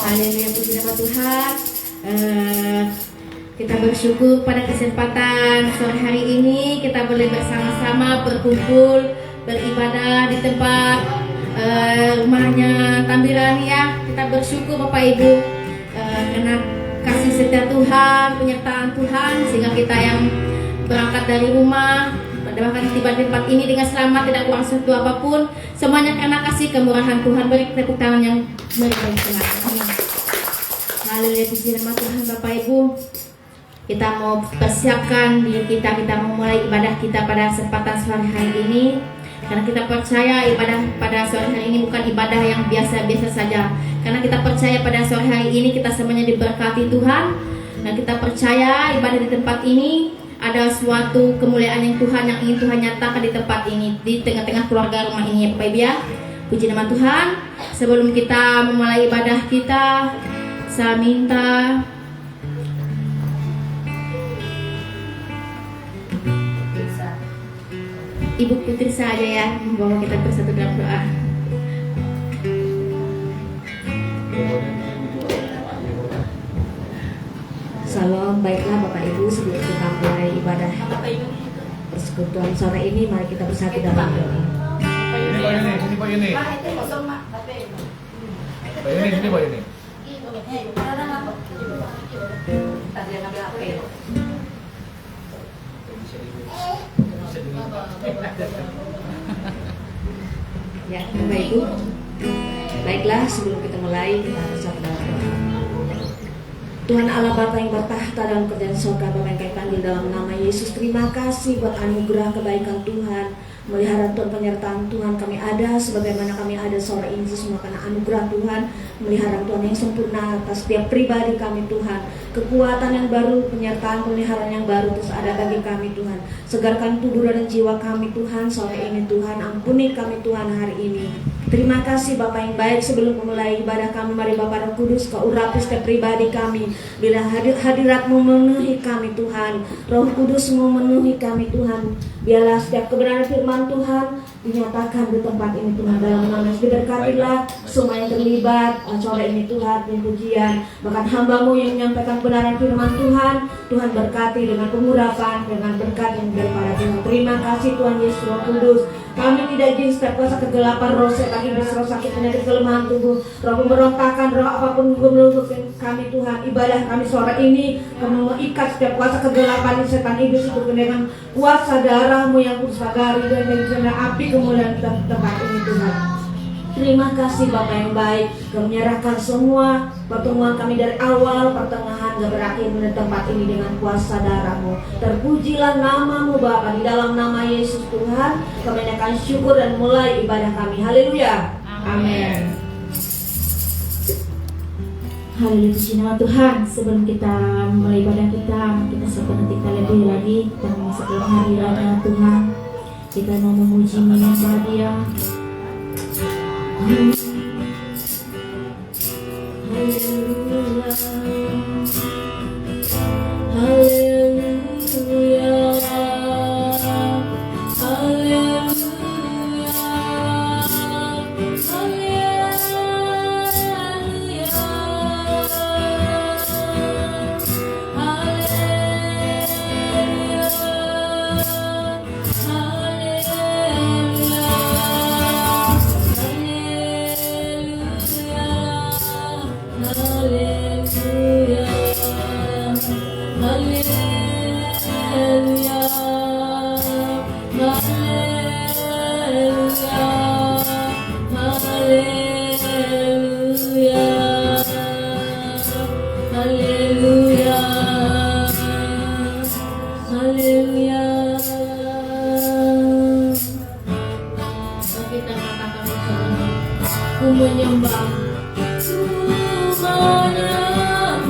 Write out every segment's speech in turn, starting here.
Haleluya, puji nama Tuhan. Kita bersyukur pada kesempatan sore hari ini kita boleh bersama-sama berkumpul beribadah di tempat rumahnya Tambiran ya. Kita bersyukur Bapak Ibu karena kasih setia Tuhan, penyertaan Tuhan, sehingga kita yang berangkat dari rumah bahkan tiba di tempat ini dengan selamat, tidak kurang satu apapun, semuanya karena kasih kemurahan Tuhan. Beri tepuk tangan yang meriah. Haleluya, puji nama Tuhan. Bapak Ibu, kita mau persiapkan diri kita mau mulai ibadah kita pada kesempatan sore hari ini, karena kita percaya ibadah pada sore hari ini bukan ibadah yang biasa-biasa saja, karena kita percaya pada sore hari ini kita semuanya diberkati Tuhan, dan kita percaya ibadah di tempat ini ada suatu kemuliaan yang ingin Tuhan nyatakan di tempat ini, di tengah-tengah keluarga rumah ini ya Bapak Ibu ya. Puji nama Tuhan. Sebelum kita memulai ibadah kita, saya minta Ibu Putri saja ya membawa kita bersatu dalam doa. Salam, baiklah Bapak Ibu, sebelum kita mulai ibadah persekutuan sore ini, mari kita bersatu dalam doa. Sini Pak Yuni. Pak Yuni, sini Pak Yuni. Ya, Bapak Ibu, baiklah sebelum kita mulai, kita bersatu dalam doa. Tuhan Allah Bapa yang bertahta dalam kerajaan surga, Bapa yang kami panggil dalam nama Yesus, terima kasih buat anugerah kebaikan Tuhan, melihara Tuhan, penyertaan Tuhan. Kami ada sebagaimana kami ada sore ini semua karena anugerah Tuhan, melihara Tuhan yang sempurna atas setiap pribadi kami Tuhan. Kekuatan yang baru, penyertaan, peliharaan yang baru terus ada bagi kami Tuhan. Segarkan tubuh dan jiwa kami Tuhan sore ini Tuhan, ampuni kami Tuhan hari ini. Terima kasih Bapak yang baik. Sebelum memulai ibadah kami, mari Bapak Roh Kudus Kau urapi setiap pribadi kami. Bila hadirat-Mu memenuhi kami Tuhan, Roh Kudus memenuhi kami Tuhan. Biarlah setiap kebenaran firman Tuhan dinyatakan di tempat ini Tuhan, dalam nama Yesus. Diberkatilah semua yang terlibat sore ini Tuhan, dan pujian bahkan hamba-Mu yang menyampaikan kebenaran firman Tuhan. Tuhan berkati dengan pengurapan, dengan berkat yang daripada Tuhan. Terima kasih Tuhan Yesus. Roh Kudus, kami tidak izin setiap kuasa kegelapan, roh setan, iblis, roh sakit, penyakit, kelemahan tubuh, roh pemberontakan, roh apapun menurut kami Tuhan. Ibadah kami sore ini, kami mengikat setiap kuasa kegelapan, setan, iblis itu dengan kuasa darah-Mu yang kudus, pagari dan dengan api kemuliaan tempat ini Tuhan. Terima kasih Bapak yang baik. Kami menyerahkan semua pertemuan kami dari awal, pertengahan, dan berakhir di tempat ini dengan kuasa darah-Mu. Terpujilah nama-Mu Bapa, di dalam nama Yesus Tuhan. Kami akan syukur dan mulai ibadah kami. Haleluya. Amin. Haleluya, puji nama Tuhan. Sebelum kita mulai ibadah kita seperti kita lebih lagi kita masuk dalam hadirat Tuhan. Kita mau memuji menyembah Dia. Haleluya. Ku menyembah, ku menyembah.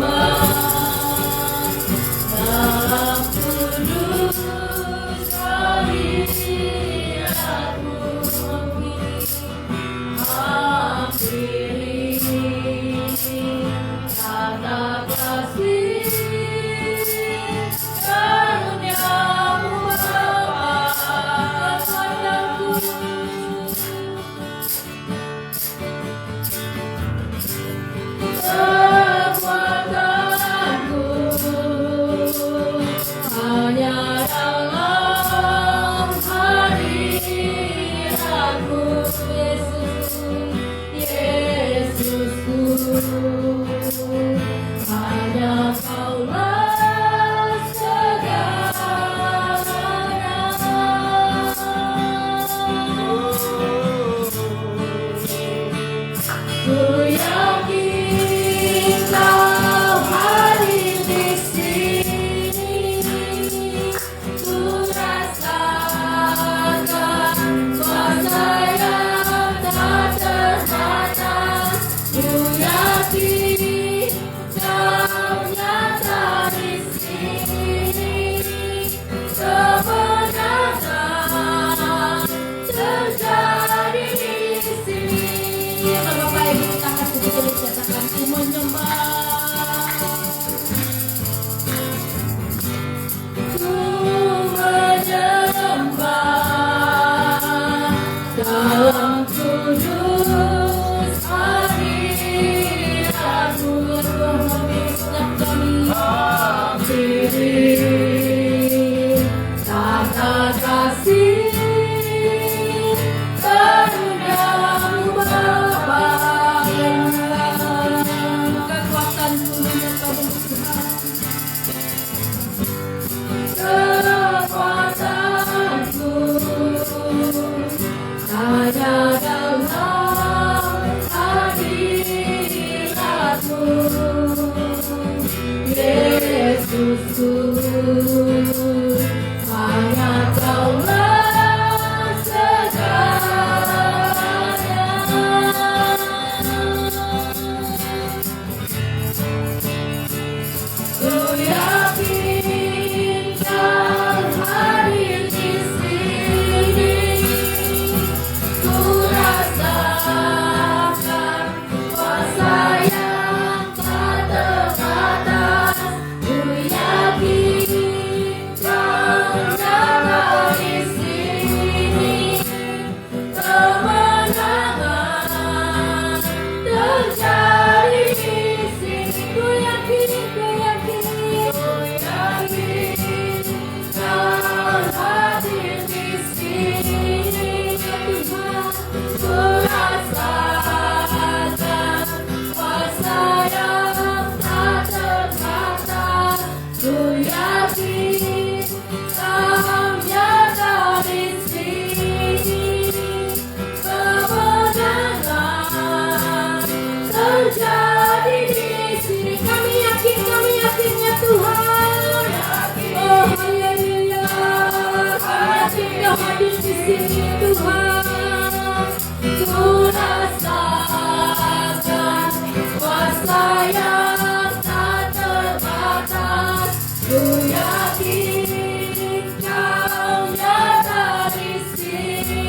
yang tak terbatas. Ku yakin Kau nyata di sini.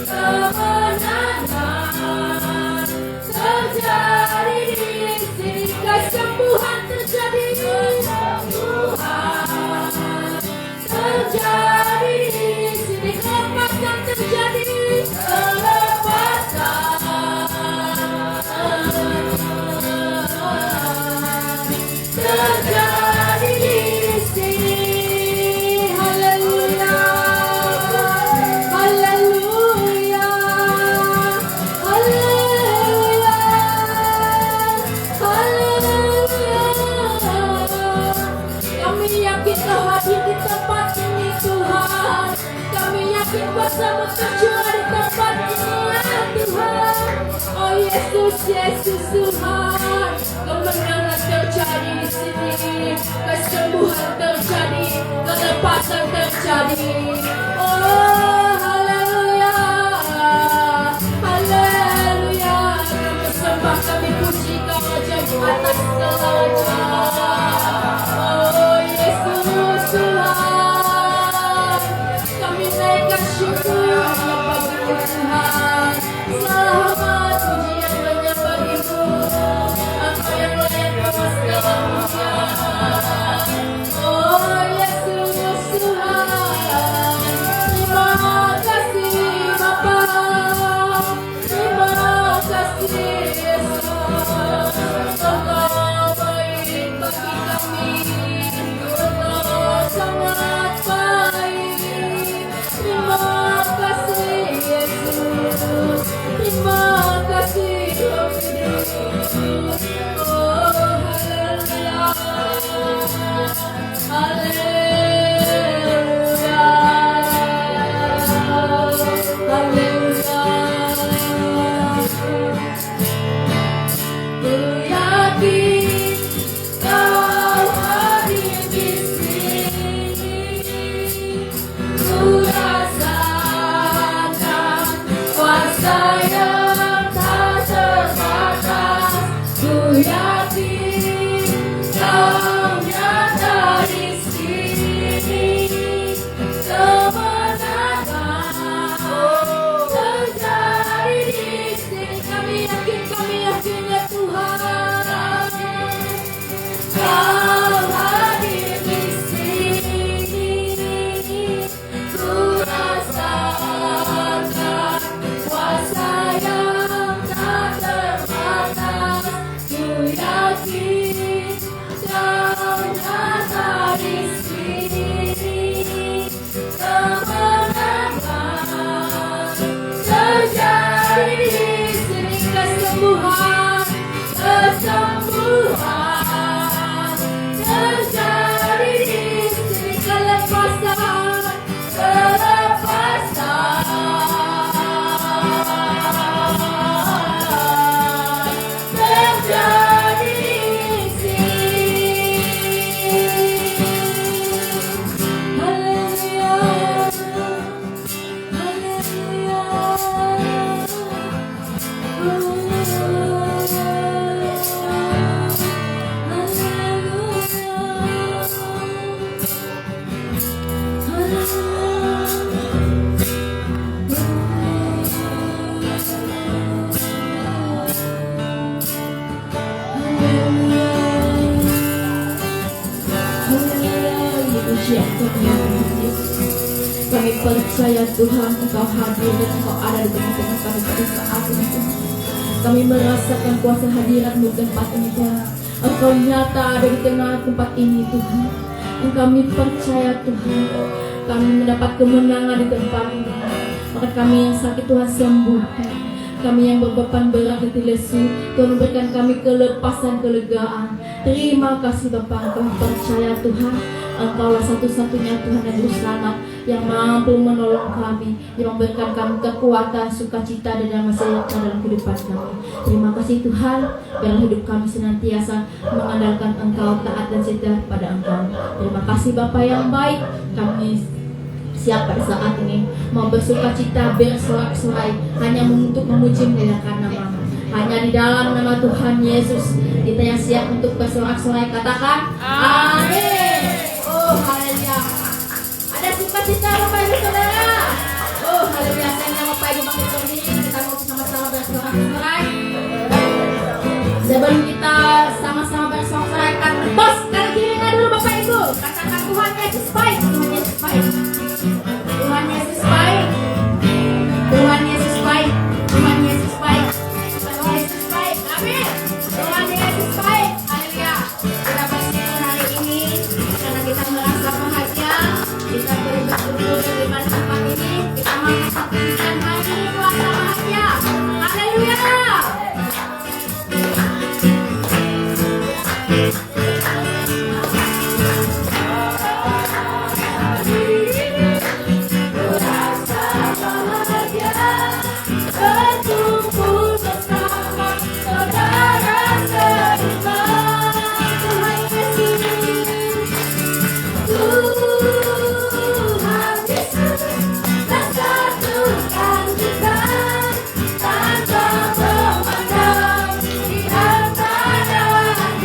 Kemenangan terjadi di sini. Kesembuhan terjadi, kesembuhan terjadi di sini. Kelepasan terjadi, terjadi di sini. Haleluya, haleluya, haleluya, haleluya. Kami yakin Kau hadir di tempat ini Tuhan. Kami yakin Kuasa-Mu tercurah di tempat ini ya Tuhan. Oh Yesus, Yesus Tuhan. Kemenangan terjadi di sini, kesembuhan terjadi, kelepasan terjadi. Oh haleluya, haleluya. Kami sembah, kami puji Kau Raja di atas segalanya. Oh Yesus Tuhan, kami naikkan syukur hanya bagi-Mu Tuhan. Selamat pujian hanya bagi-Mu. Engkau yang layak atas segala puja. Oh Yesus Tuhan, terima kasih Bapa, terima kasih Yesus. Engkau baik bagi kami, Engkau sangat baik. Terima kasih Yesus, terima kasih Roh Kudus. Oh haleluya, haleluya, haleluya. Ku yakin Kau hadir di sini. Ku rasakan kuasa yang tak terbatas. Ku yakin Kau nyata di sini. Kemenangan terjadi di sini. Kami yakin ya Tuhan. Kau hadir di sini. Ku rasakan kuasa yang tak terbatas. Ku yakin Kau nyata di sini. Kemenangan terjadi di sini. Kesembuhan, kesembuhan terjadi di sini. Kelepasan, kelepasan terjadi di sini. Haleluya, kami percaya Tuhan Engkau hadir dan Engkau ada di tengah-tengah kami pada saat ini Tuhan. Kami merasakan kuasa hadirat-Mu di tempat ini Tuhan. Engkau nyata ada di tengah tempat ini Tuhan. Dan kami percaya Tuhan, kami mendapat kemenangan di tempat ini. Maka kami yang sakit Tuhan sembuhkan. Kami yang berbeban berat dan lesu, Tuhan berikan kami kelepasan, kelegaan. Terima kasih Bapa, kami percaya Tuhan, Engkaulah satu-satunya Tuhan yang juru selamat, yang mampu menolong kami, yang memberikan kami kekuatan, sukacita dan damai sejahtera dalam kehidupan kami. Terima kasih Tuhan, biarlah hidup kami senantiasa mengandalkan Engkau, taat dan setia pada Engkau. Terima kasih Bapa yang baik, kami siap pada saat ini mau bersukacita bersorak-sorai hanya untuk memuji dan karena nama. Hanya di dalam nama Tuhan Yesus kita yang siap untuk bersorak-sorai katakan amin. Oh haleluya. Ada sukacita Bapak Ibu Saudara. Oh haleluya. Saya Bapak Ibu bangkit berdiri, kita mau sama-sama bersorak-sorai. Sebelum kita sama-sama bersorak-sorai, tos kaki kirinya dulu Bapak Ibu. Katakan Tuhan Yesus baik, Tuhan Yesus baik. Tuhan Yesus baik. Tuhan Yesus baik. Tuhan Yesus baik. Tuhan Yesus baik. Amin. Tuhan Yesus baik. Haleluya. Kita bersyukur hari ini karena kita merasa bahagia. Kita boleh berkumpul di mana tempat ini. Kita mengatakan hari ini merasa bahagia. Haleluya. Berkumpul bersama saudara seiman. Tuhan Yesus, Tuhan Yesus, bersatukan kita tanpa memandang di antara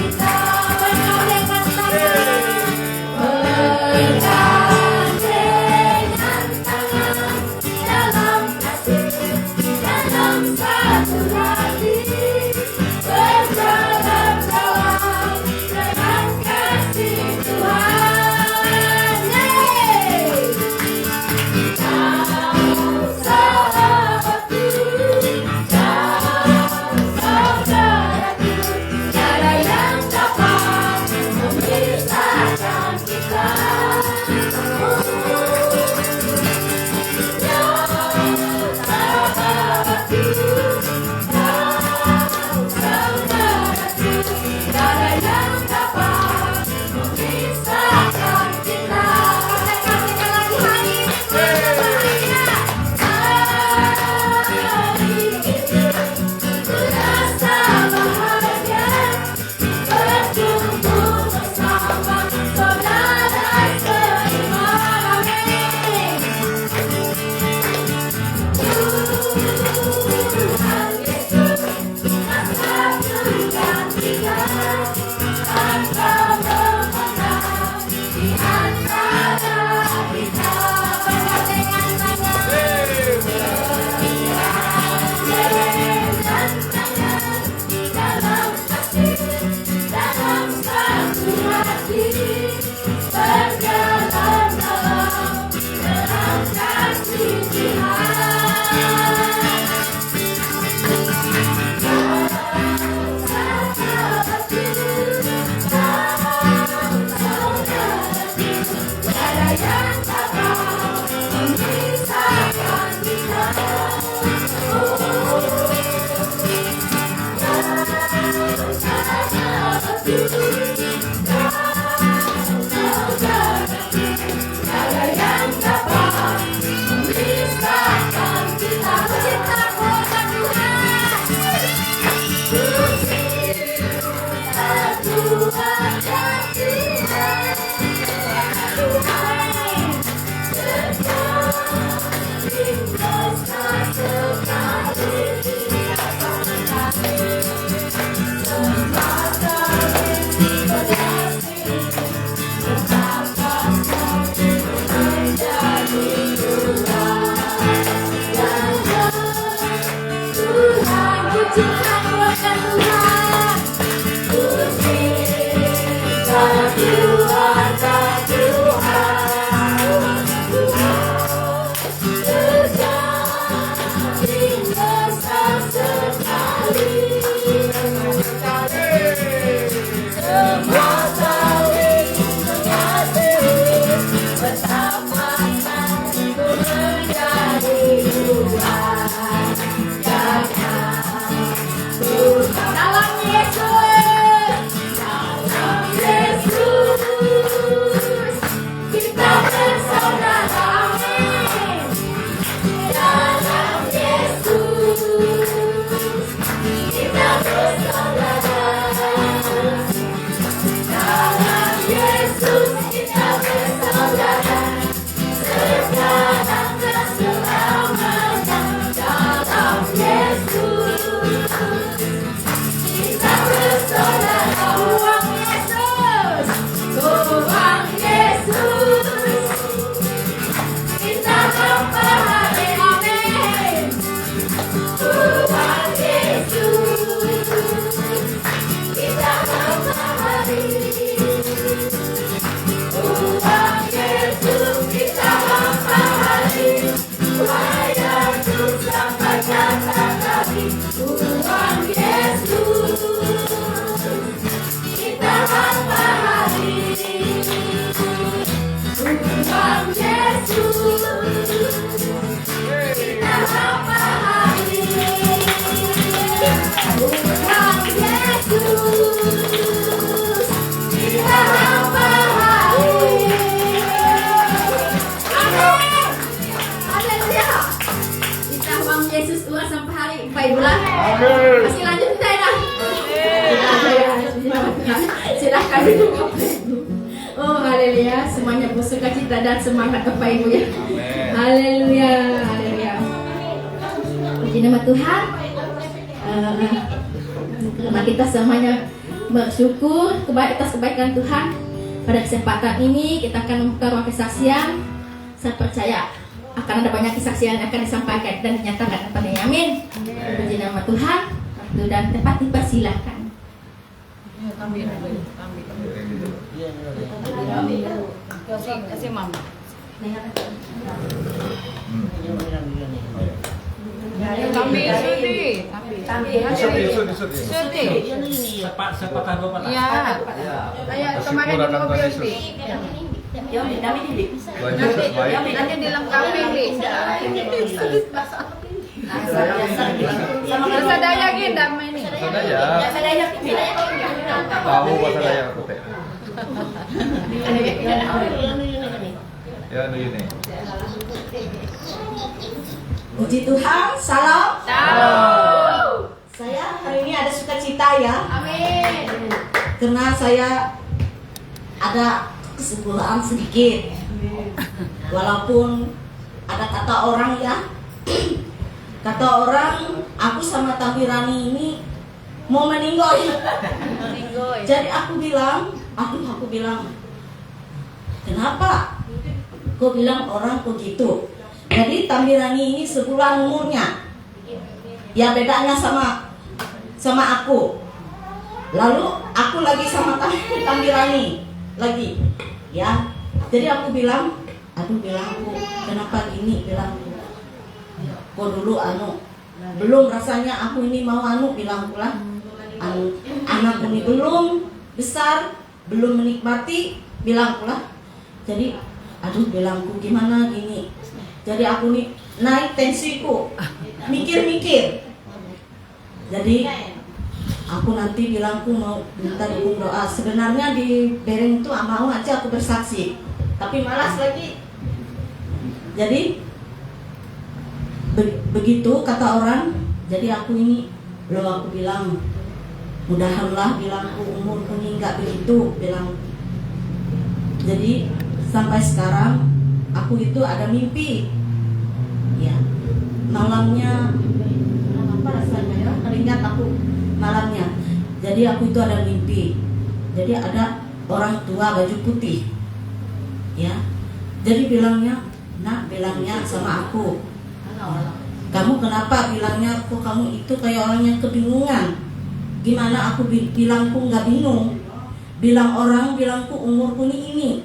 kita. Bergandengan tangan, bergandengan tangan dalam kasih, dalam satu hati, berjalan dalam dengan kasih Tuhan. Kau sahabatku, kau saudaraku, tiada yang dapat memisahkan kita. Tuhan. Silakan duduk Bapak Ibu. Oh haleluya, semuanya bersuka cita dan semangat Bapak Ibu ya. Amin. Haleluya, haleluya. Puji nama Tuhan. Karena kita semuanya bersyukur atas kebaikan Tuhan. Pada kesempatan ini kita akan membuka ruang kesaksian. Saya percaya akan ada banyak kesaksian yang akan disampaikan dan dinyatakan kepada amin. Puji nama Tuhan. Waktu dan tempat dipersilakan. Kasih mama. Sepakat Bapak. Ya. Kayak kemarin di mobil nih. Nanti dilengkapi nih. Bahasa Dayak ini damai nih. Bahasa Dayak. Tahu bahasa Dayak aku teh. Ya, ini. Puji Tuhan, salam. Saya hari ini ada sukacita ya, Amin. karena saya ada kesimpulan sedikit. Walaupun ada kata orang ya, kata orang aku sama Tambirani ini mau meninggoy. Jadi aku bilang, kenapa? Kau bilang orang begitu. Jadi Tambirani ini sebulan umurnya. Ya bedanya sama aku. Lalu aku lagi sama Tambirani lagi. Ya. Jadi aku bilang, bilangku, kenapa gini? Bilangku. Kok dulu belum rasanya aku ini mau bilangku lah. Anakku ini belum besar, belum menikmati, bilangku lah. Jadi bilangku gimana gini. Jadi aku nih naik tensiku, mikir-mikir. Jadi aku nanti bilangku mau minta dukung doa. Sebenarnya di Bereng itu mau aja aku bersaksi, tapi malas lagi. Jadi begitu kata orang. Jadi aku ini belum aku bilang, mudahanlah bilangku umurku ini nggak begitu bilang. Jadi sampai sekarang aku itu ada mimpi. Ya, malamnya apa rasanya ya? Teringat aku malamnya. Jadi aku itu ada mimpi. Jadi ada orang tua baju putih. Ya. Jadi bilangnya sama aku. Kamu kenapa bilangnya kok kamu itu kayak orang yang kebingungan? Gimana aku bilangku nggak bingung? Bilangku umurku ini.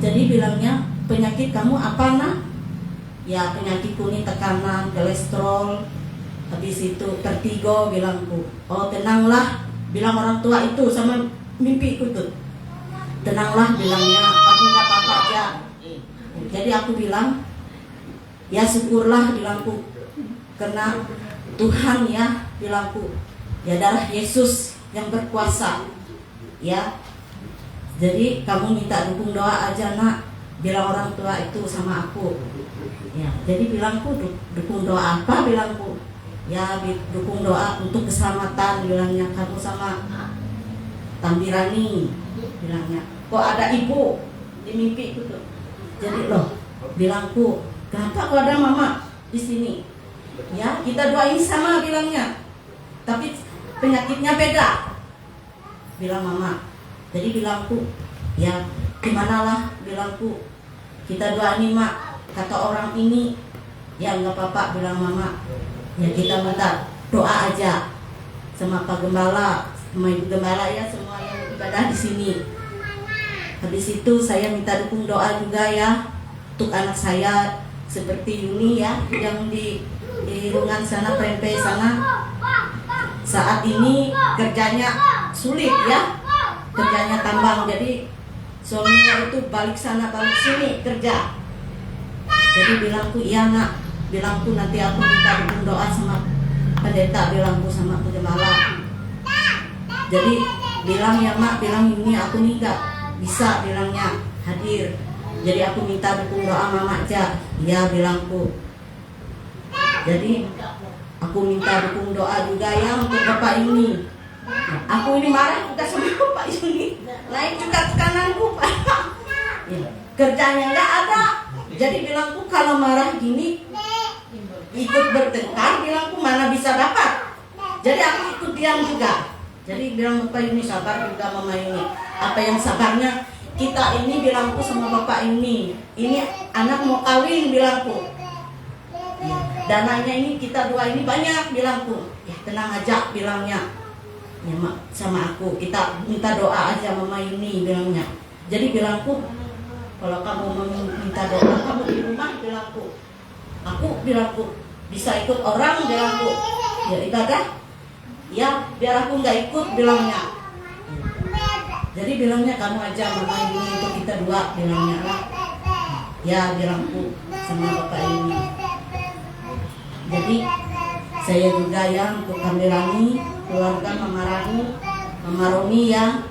Jadi bilangnya penyakit kamu apa nak? Ya penyakitku ini tekanan, kolesterol, habis itu vertigo bilangku. Oh tenanglah, bilang orang tua itu sama mimpiku tuh. Tenanglah bilangnya, aku nggak apa-apa aja. Jadi aku bilang, ya syukurlah bilangku, karena Tuhan ya bilangku, ya darah Yesus yang berkuasa, ya. Jadi kamu minta dukung doa aja nak, bilang orang tua itu sama aku. Ya, jadi bilangku dukung doa apa bilangku? Ya dukung doa untuk keselamatan bilangnya kamu sama Tambirani bilangnya. Kok ada ibu di mimpi itu tuh. Jadi loh bilangku, kenapa kok ada mama di sini? Ya kita doain sama bilangnya. Tapi penyakitnya beda. Bilang mama. Jadi bilangku, ya gimana lah bilangku, kita doain mak. Kata orang ini, ya nggak apa-apa bilang mama. Ya kita minta doa aja sama Pak Gembala, sama Ibu Gembala ya semua yang ibadah di sini. Habis itu saya minta dukung doa juga ya untuk anak saya seperti Yuni ya yang di Rungan sana, Prempe sana. Saat ini kerjanya sulit ya, kerjanya tambang. Jadi suaminya itu balik sana balik sini kerja. Jadi bilangku iya nak, bilangku nanti aku minta dukung doa sama pendeta, bilangku sama Gembala. Jadi bilang ya mak, bilang ini aku nih gak bisa bilangnya hadir. Jadi aku minta dukung doa mama aja, iya bilangku. Jadi aku minta dukung doa juga ya untuk bapak ini. Aku ini marah juga sama Pak Yuni. Naik juga tekananku Pak. Ya, kerjanya nggak ada. Jadi bilangku kalau marah gini ikut bertengkar, bilangku mana bisa dapat. Jadi aku ikut diam juga. Jadi bilang Bapak Yuni sabar juga Mama Yuni. Apa yang sabarnya? Kita ini bilangku sama Bapak Yuni. Ini anak mau kawin bilangku. Ya, dananya ini kita dua ini banyak bilangku. Ya tenang aja bilangnya. Ya sama aku kita minta doa aja Mama Yuni bilangnya. Jadi bilangku kalau kamu minta doa kamu di rumah bilangku. Aku bilangku bisa ikut orang bilangku. Ya ibadah. Ya biar aku nggak ikut bilangnya. Jadi bilangnya kamu aja Mama Yuni untuk kita dua bilangnya lah. Ya bilangku sama Bapak Yuni. Jadi saya juga ya untuk kami Rani, keluarga Mama Rani, Mama Romi ya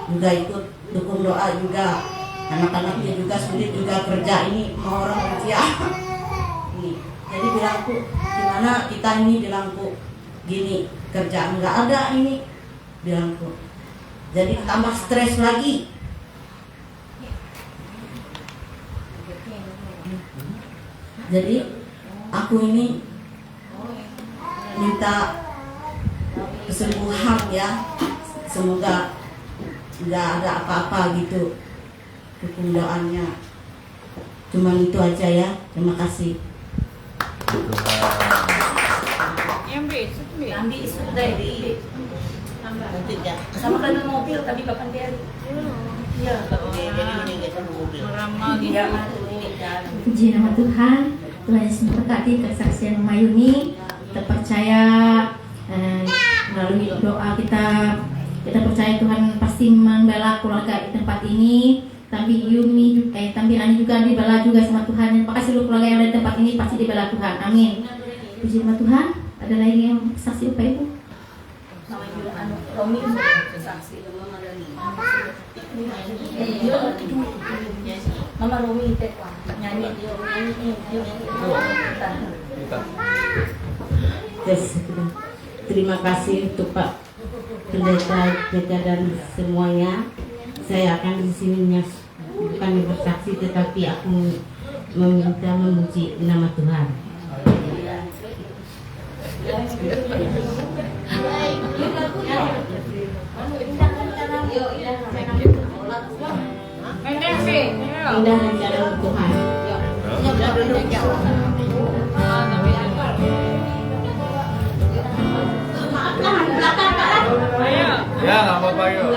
juga ikut dukung doa juga. Anak-anaknya juga sulit juga kerja ini mau orang kerja. Jadi bilangku gimana kita ini bilangku gini kerjaan nggak ada ini bilangku. Jadi tambah stres lagi. Jadi aku ini minta kesembuhan ya. Semoga nggak ada apa-apa gitu. Dukung doanya. Cuma itu aja ya. Terima kasih. Ambil sudah di sama kan mobil tapi kapan dia? Iya, jadi meninggal sama mobil. Iya, Puji nama Tuhan. Tuhan Yesus memberkati kesaksian Mama Yuni. Kita percaya melalui doa kita percaya Tuhan pasti membela keluarga di tempat ini. Tambi Ani juga dibela juga sama Tuhan. Terima kasih seluruh keluarga yang ada di tempat ini pasti dibela Tuhan. Amin. Puji nama Tuhan. Ada lagi yang saksi Bapak Ibu? Romi saksi Mama Romi nyanyi Yes. Terima kasih untuk Pak Pendeta dan semuanya. Saya akan di sini bukan bersaksi tetapi aku meminta memuji nama Tuhan. Indah rencana Tuhan. Ya, nggak apa-apa yuk.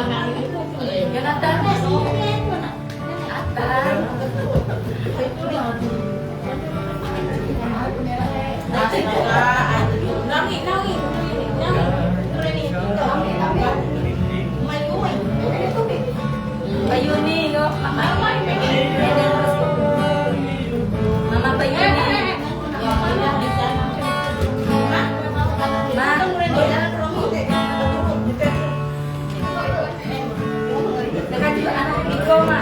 Bayuni go Mama Bayuni dengan juga anak Iko Ma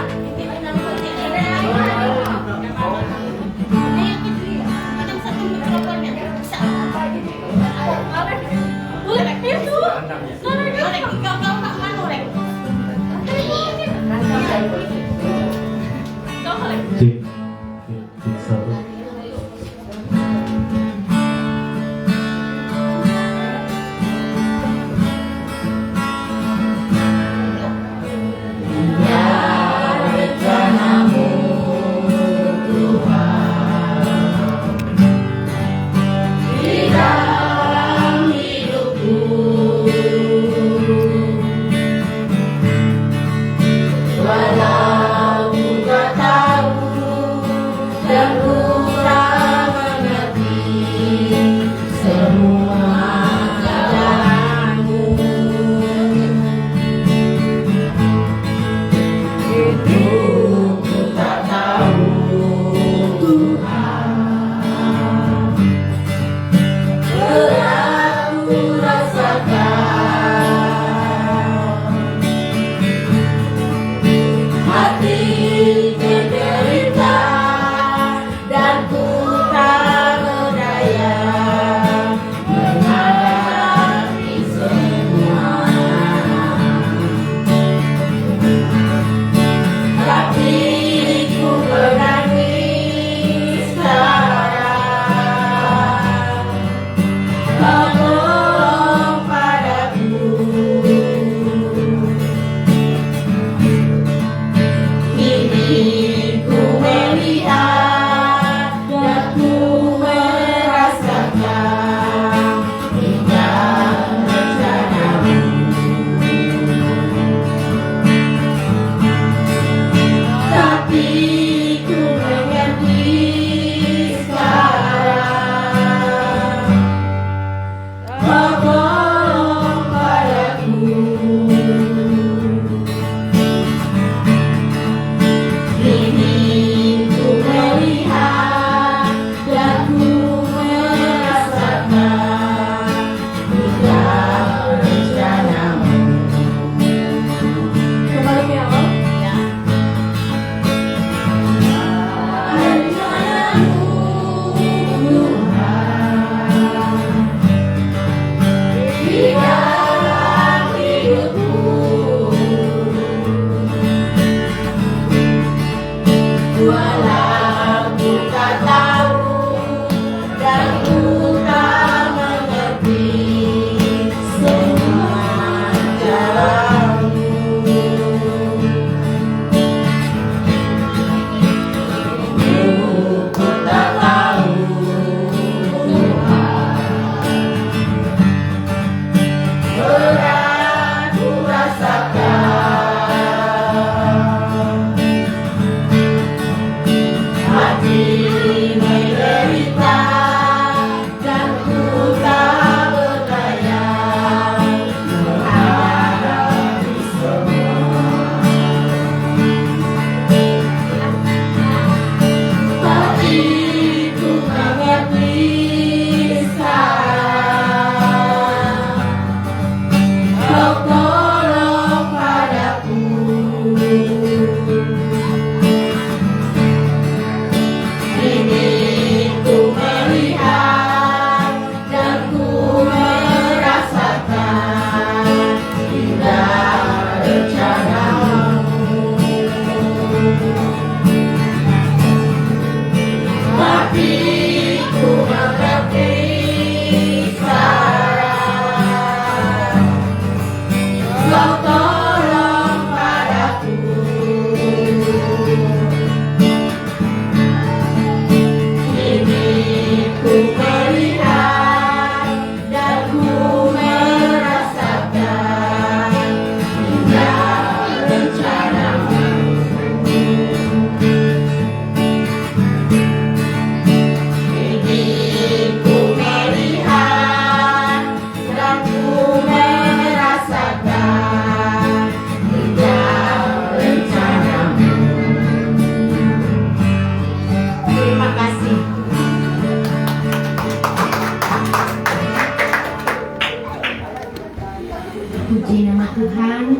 Puji nama Tuhan.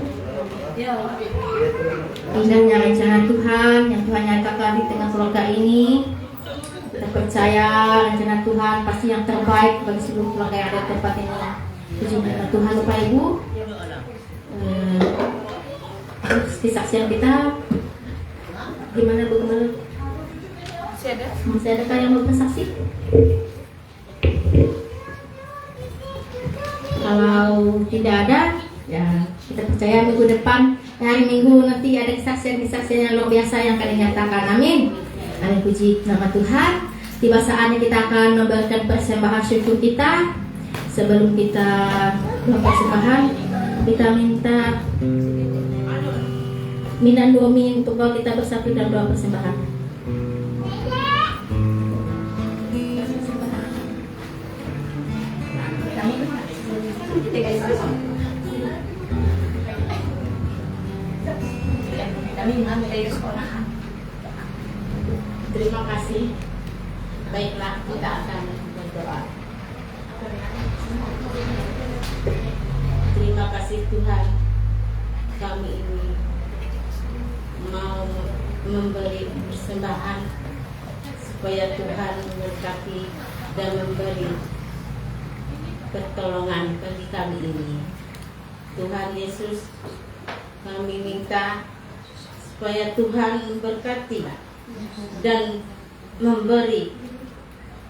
Indahnya rencana Tuhan yang Tuhan nyatakan di tengah keluarga ini. Kita percaya rencana Tuhan pasti yang terbaik bagi seluruh keluarga yang ada di tempat ini. Puji nama Tuhan Bapak Ibu. Kesaksian kita gimana Bu Gembala? Masih ada yang mau bersaksi? Kalau tidak ada, ya kita percaya minggu depan, hari Minggu nanti ada kesaksian-kesaksian yang luar biasa yang kalian nyatakan. Amin. Amin, puji nama Tuhan. Tiba saatnya kita akan memberikan persembahan syukur kita. Sebelum kita persembahan, kita minta Minan Domi untuk bahwa kita bersatu dalam doa persembahan. Terima kasih. Baiklah, kita akan berdoa. Terima kasih Tuhan, kami ini mau memberi persembahan supaya Tuhan memberkati dan memberi pertolongan bagi kami ini. Tuhan Yesus, kami minta supaya Tuhan memberkati dan memberi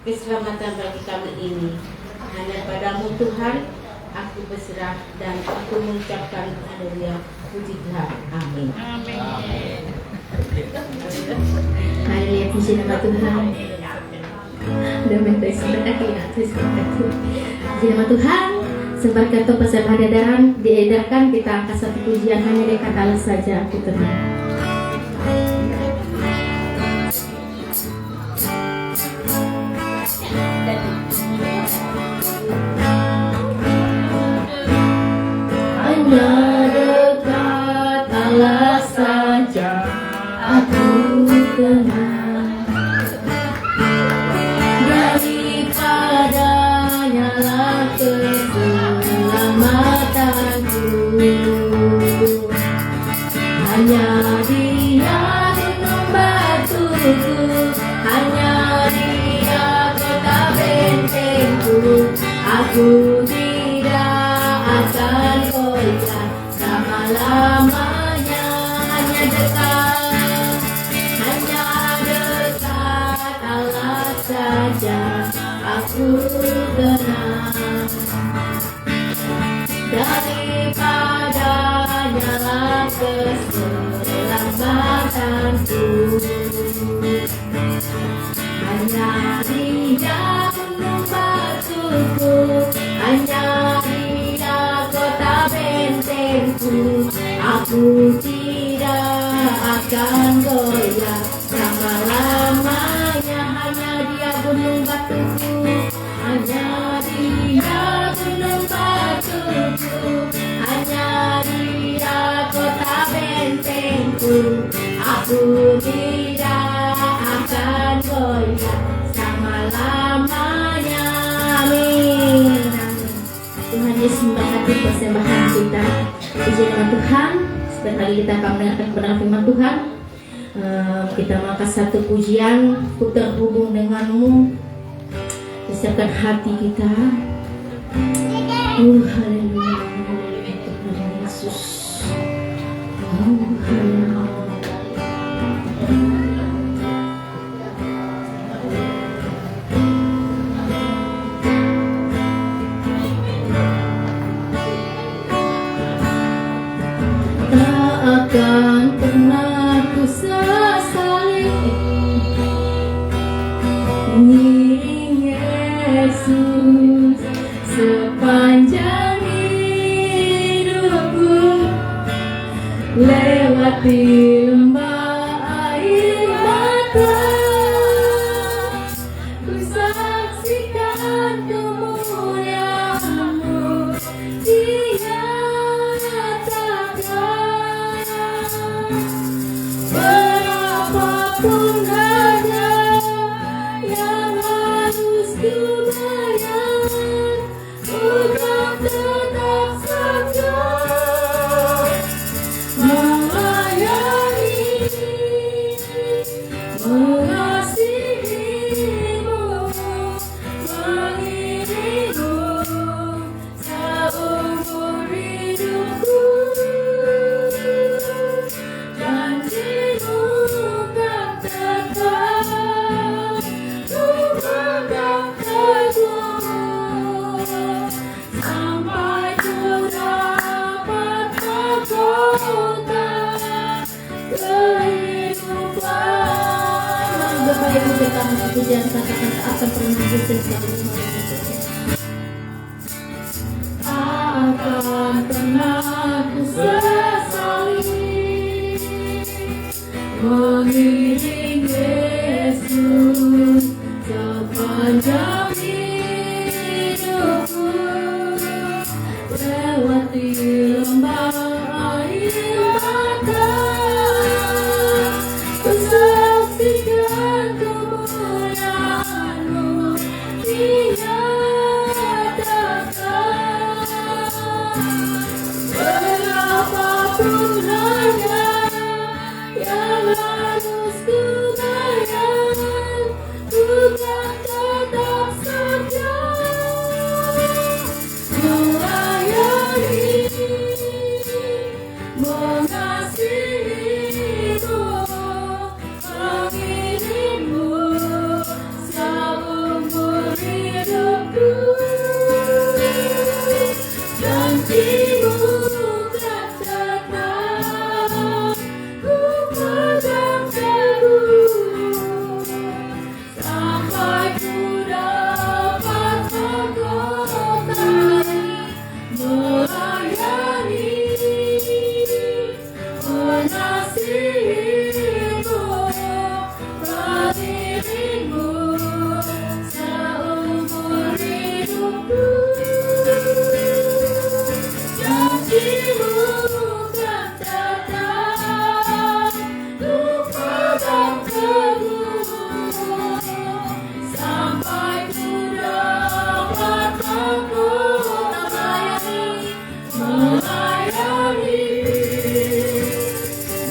keselamatan bagi kami ini. Hanya padamu Tuhan aku berserah dan aku mengucapkan haleluya, puji Tuhan. Amin. Haleluya, puji nama Tuhan. Puji nama Tuhan. Sebab kata persembahan diedarkan, kita angkat satu pujian hanya dekat Allah saja. Aku tenang. Hanya dekat Allah saja aku tenang, daripadanya lah keselamatanku. Hanya Dia gunung batuku, hanya Dia kota bentengku. Aku tidak akan goyah selama-lamanya. Hanya dekat Allah saja aku tenang, daripadanya lah keselamatanku. Hanya Dia gunung batuku, hanya Dia kota bentengku. Aku tidak akan goyah selama-lamanya. Hanya Dia gunung batuku, hanya Dia gunung batuku, hanya Dia kota bentengku. Aku tidak akan goyah selama-lamanya. Amin. Tuhan Yesus memberkati persembahan kita. Puji nama Tuhan. Sebentar lagi kita akan mendengarkan kebenaran firman Tuhan. Kita mengangkat satu pujian untuk terhubung denganmu. Siapkan hati kita. Haleluya, Tuhan Yesus. Haleluya. Tak akan pernah ku sesali mengiring Yesus sepanjang hidupku, lewati lembah air mata. Ku saksikan kemuliaan-Mu dinyatakan. Berapapun harga yang harus ku bayar untuk tetap saja Bapak Ibu kita masih pujian katakan akan pernah Yesus selalu akan pernah ku sesali mengiring Yesus sepanjang hidupku, lewati lembah air mata, ku saksikan kemuliaan-Mu dinyatakan. Berapapun harga yang harus ku bayar, ku kan tetap setia melayani, mengasihi-Mu, mengiring-Mu seumur hidupku. Janji-Mu kan tetap ku pegang teguh, sampai ku dapat mahkota melayani, mengasihi-Mu, mengiring-Mu seumur hidupku. Janji-Mu kan tetap ku pegang teguh, sampai ku dapat mahkota melayani,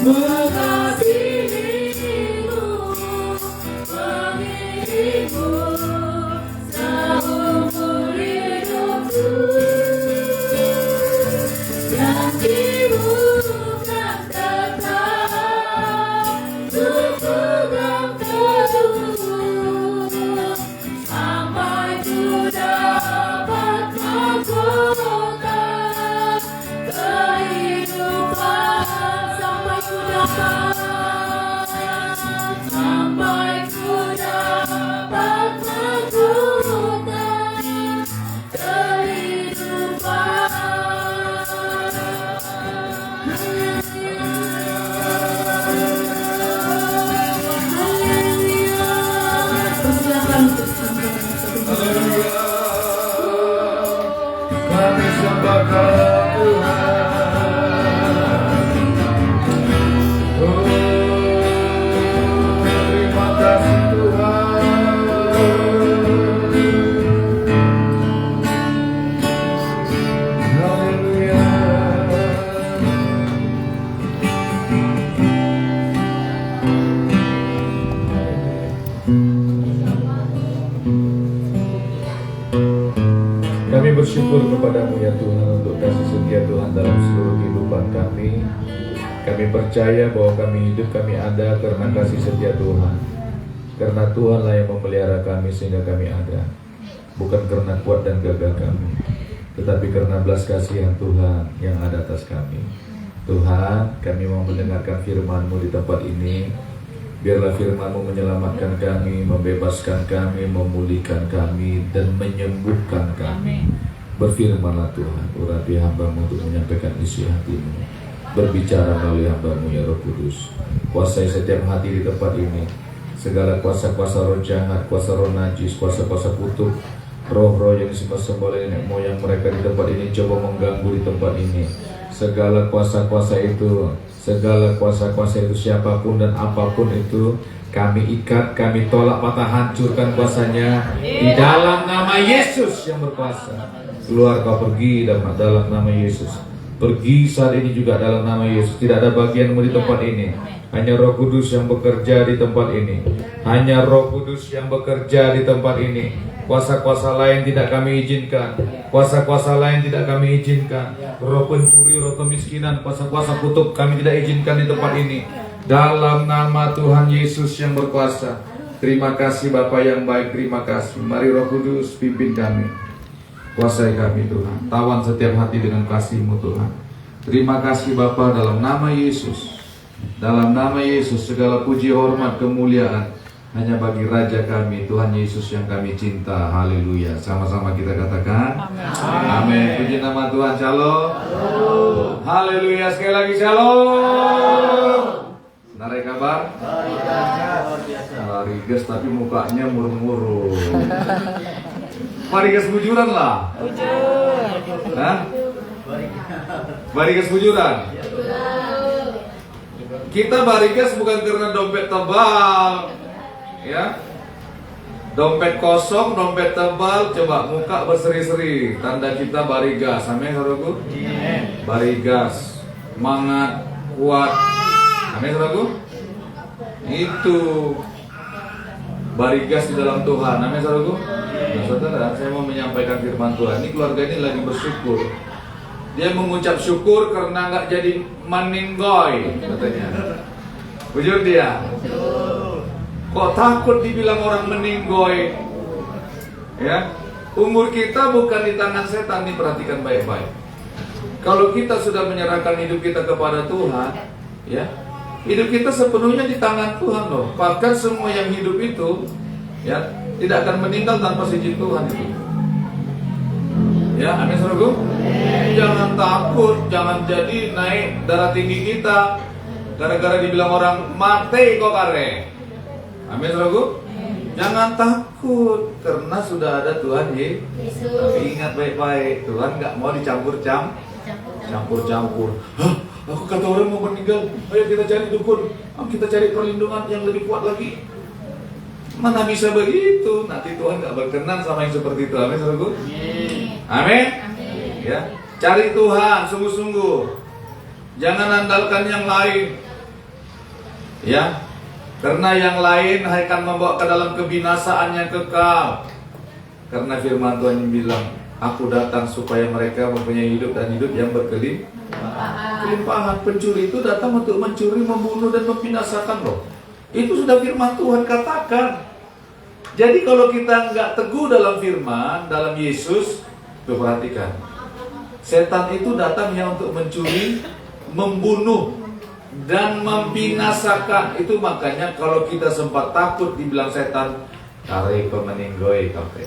mengasihi-Mu, mengiring-Mu seumur hidupku. Janji-Mu kan tetap ku pegang teguh, sampai ku dapat mahkota kehidupan, sampai ku dapat mahkota kehidupan. Persilakan untuk sampai Haleluya. Kami sembah Tuhan. Oh, terima kasih Tuhan. Haleluya. Kami bersyukur kepadamu ya Tuhan untuk kasih setia Tuhan dalam seluruh kehidupan kami. Kami percaya bahwa kami hidup, kami ada karena kasih setia Tuhan. Karena Tuhanlah yang memelihara kami sehingga kami ada. Bukan karena kuat dan gagah kami, tetapi karena belas kasihan Tuhan yang ada atas kami. Tuhan, kami mau mendengarkan firman-Mu di tempat ini. Biarlah firman-Mu menyelamatkan kami, membebaskan kami, memulihkan kami, dan menyembuhkan kami. Berfirmanlah Tuhan, urapi hamba-Mu untuk menyampaikan isi hati-Mu. Berbicara melalui hamba-Mu ya Roh Kudus. Kuasai setiap hati di tempat ini. Segala kuasa-kuasa roh jahat, kuasa roh najis, kuasa-kuasa kutuk, roh-roh yang disembah-sembah oleh nenek moyang mereka di tempat ini coba mengganggu di tempat ini. Segala kuasa-kuasa itu, siapapun dan apapun itu, kami ikat, kami tolak, patah hancurkan kuasanya di dalam nama Yesus yang berkuasa. Keluar kau pergi dalam nama Yesus. Pergi saat ini juga dalam nama Yesus. Tidak ada bagianmu di tempat ini. Hanya Roh Kudus yang bekerja di tempat ini. Hanya Roh Kudus yang bekerja di tempat ini. Kuasa-kuasa lain tidak kami izinkan. Kuasa-kuasa lain tidak kami izinkan. Roh pencuri, roh kemiskinan, kuasa-kuasa kutuk kami tidak izinkan di tempat ini. Dalam nama Tuhan Yesus yang berkuasa. Terima kasih Bapa yang baik, terima kasih. Mari Roh Kudus pimpin kami. Kuasai kami Tuhan. Tawan setiap hati dengan kasih-Mu Tuhan. Terima kasih Bapa dalam nama Yesus. Dalam nama Yesus segala puji, hormat, kemuliaan hanya bagi Raja kami, Tuhan Yesus yang kami cinta. Haleluya. Sama-sama kita katakan amin. Puji nama Tuhan. Shalom. Haleluya. Sekali lagi shalom. Narai kabar? Barigas tapi mukanya murung-murung. Barigas bujuran lah. Hah? Barigas bujuran. Kita barigas bukan karena dompet tebal, ya. Dompet kosong, dompet tebal, coba muka berseri-seri, tanda kita barigas. Amin, saudaraku. Barigas, semangat, kuat. Amin, saudaraku. Itu barigas di dalam Tuhan. Amin, saudaraku. Nah, saudara, saya mau menyampaikan firman Tuhan. Ini keluarga ini lagi bersyukur. Dia mengucap syukur karena nggak jadi meninggoy, katanya. Jujur dia. Kok takut dibilang orang meninggoy? Ya, umur kita bukan di tangan setan. Nih, perhatikan baik-baik. Kalau kita sudah menyerahkan hidup kita kepada Tuhan, ya, hidup kita sepenuhnya di tangan Tuhan loh. Bahkan semua yang hidup itu, ya, tidak akan meninggal tanpa izin Tuhan itu. Ya, amin, saudaraku. Jangan takut, jangan jadi naik darah tinggi kita gara-gara dibilang orang mati kok kare. Amin, saudaraku. Jangan takut karena sudah ada Tuhan Yesus. Tapi ingat baik-baik, Tuhan nggak mau campur-campur. Hah? Aku kata orang mau meninggal, ayo kita cari dukun, kita cari perlindungan yang lebih kuat lagi. Mana bisa begitu? Nanti Tuhan nggak berkenan sama yang seperti itu. Amin, saudaraku. Amin. Ya, cari Tuhan sungguh-sungguh. Jangan andalkan yang lain. Ya, karena yang lain akan membawa ke dalam kebinasaan yang kekal. Karena firman Tuhan yang bilang, aku datang supaya mereka mempunyai hidup dan hidup yang berkelimpahan. Pencuri itu datang untuk mencuri, membunuh dan membinasakan loh. Itu sudah firman Tuhan katakan. Jadi kalau kita nggak teguh dalam firman, dalam Yesus, tuh perhatikan. Setan itu datangnya untuk mencuri, membunuh, dan membinasakan. Itu makanya kalau kita sempat takut dibilang setan, tarik pemeninggoy kafe.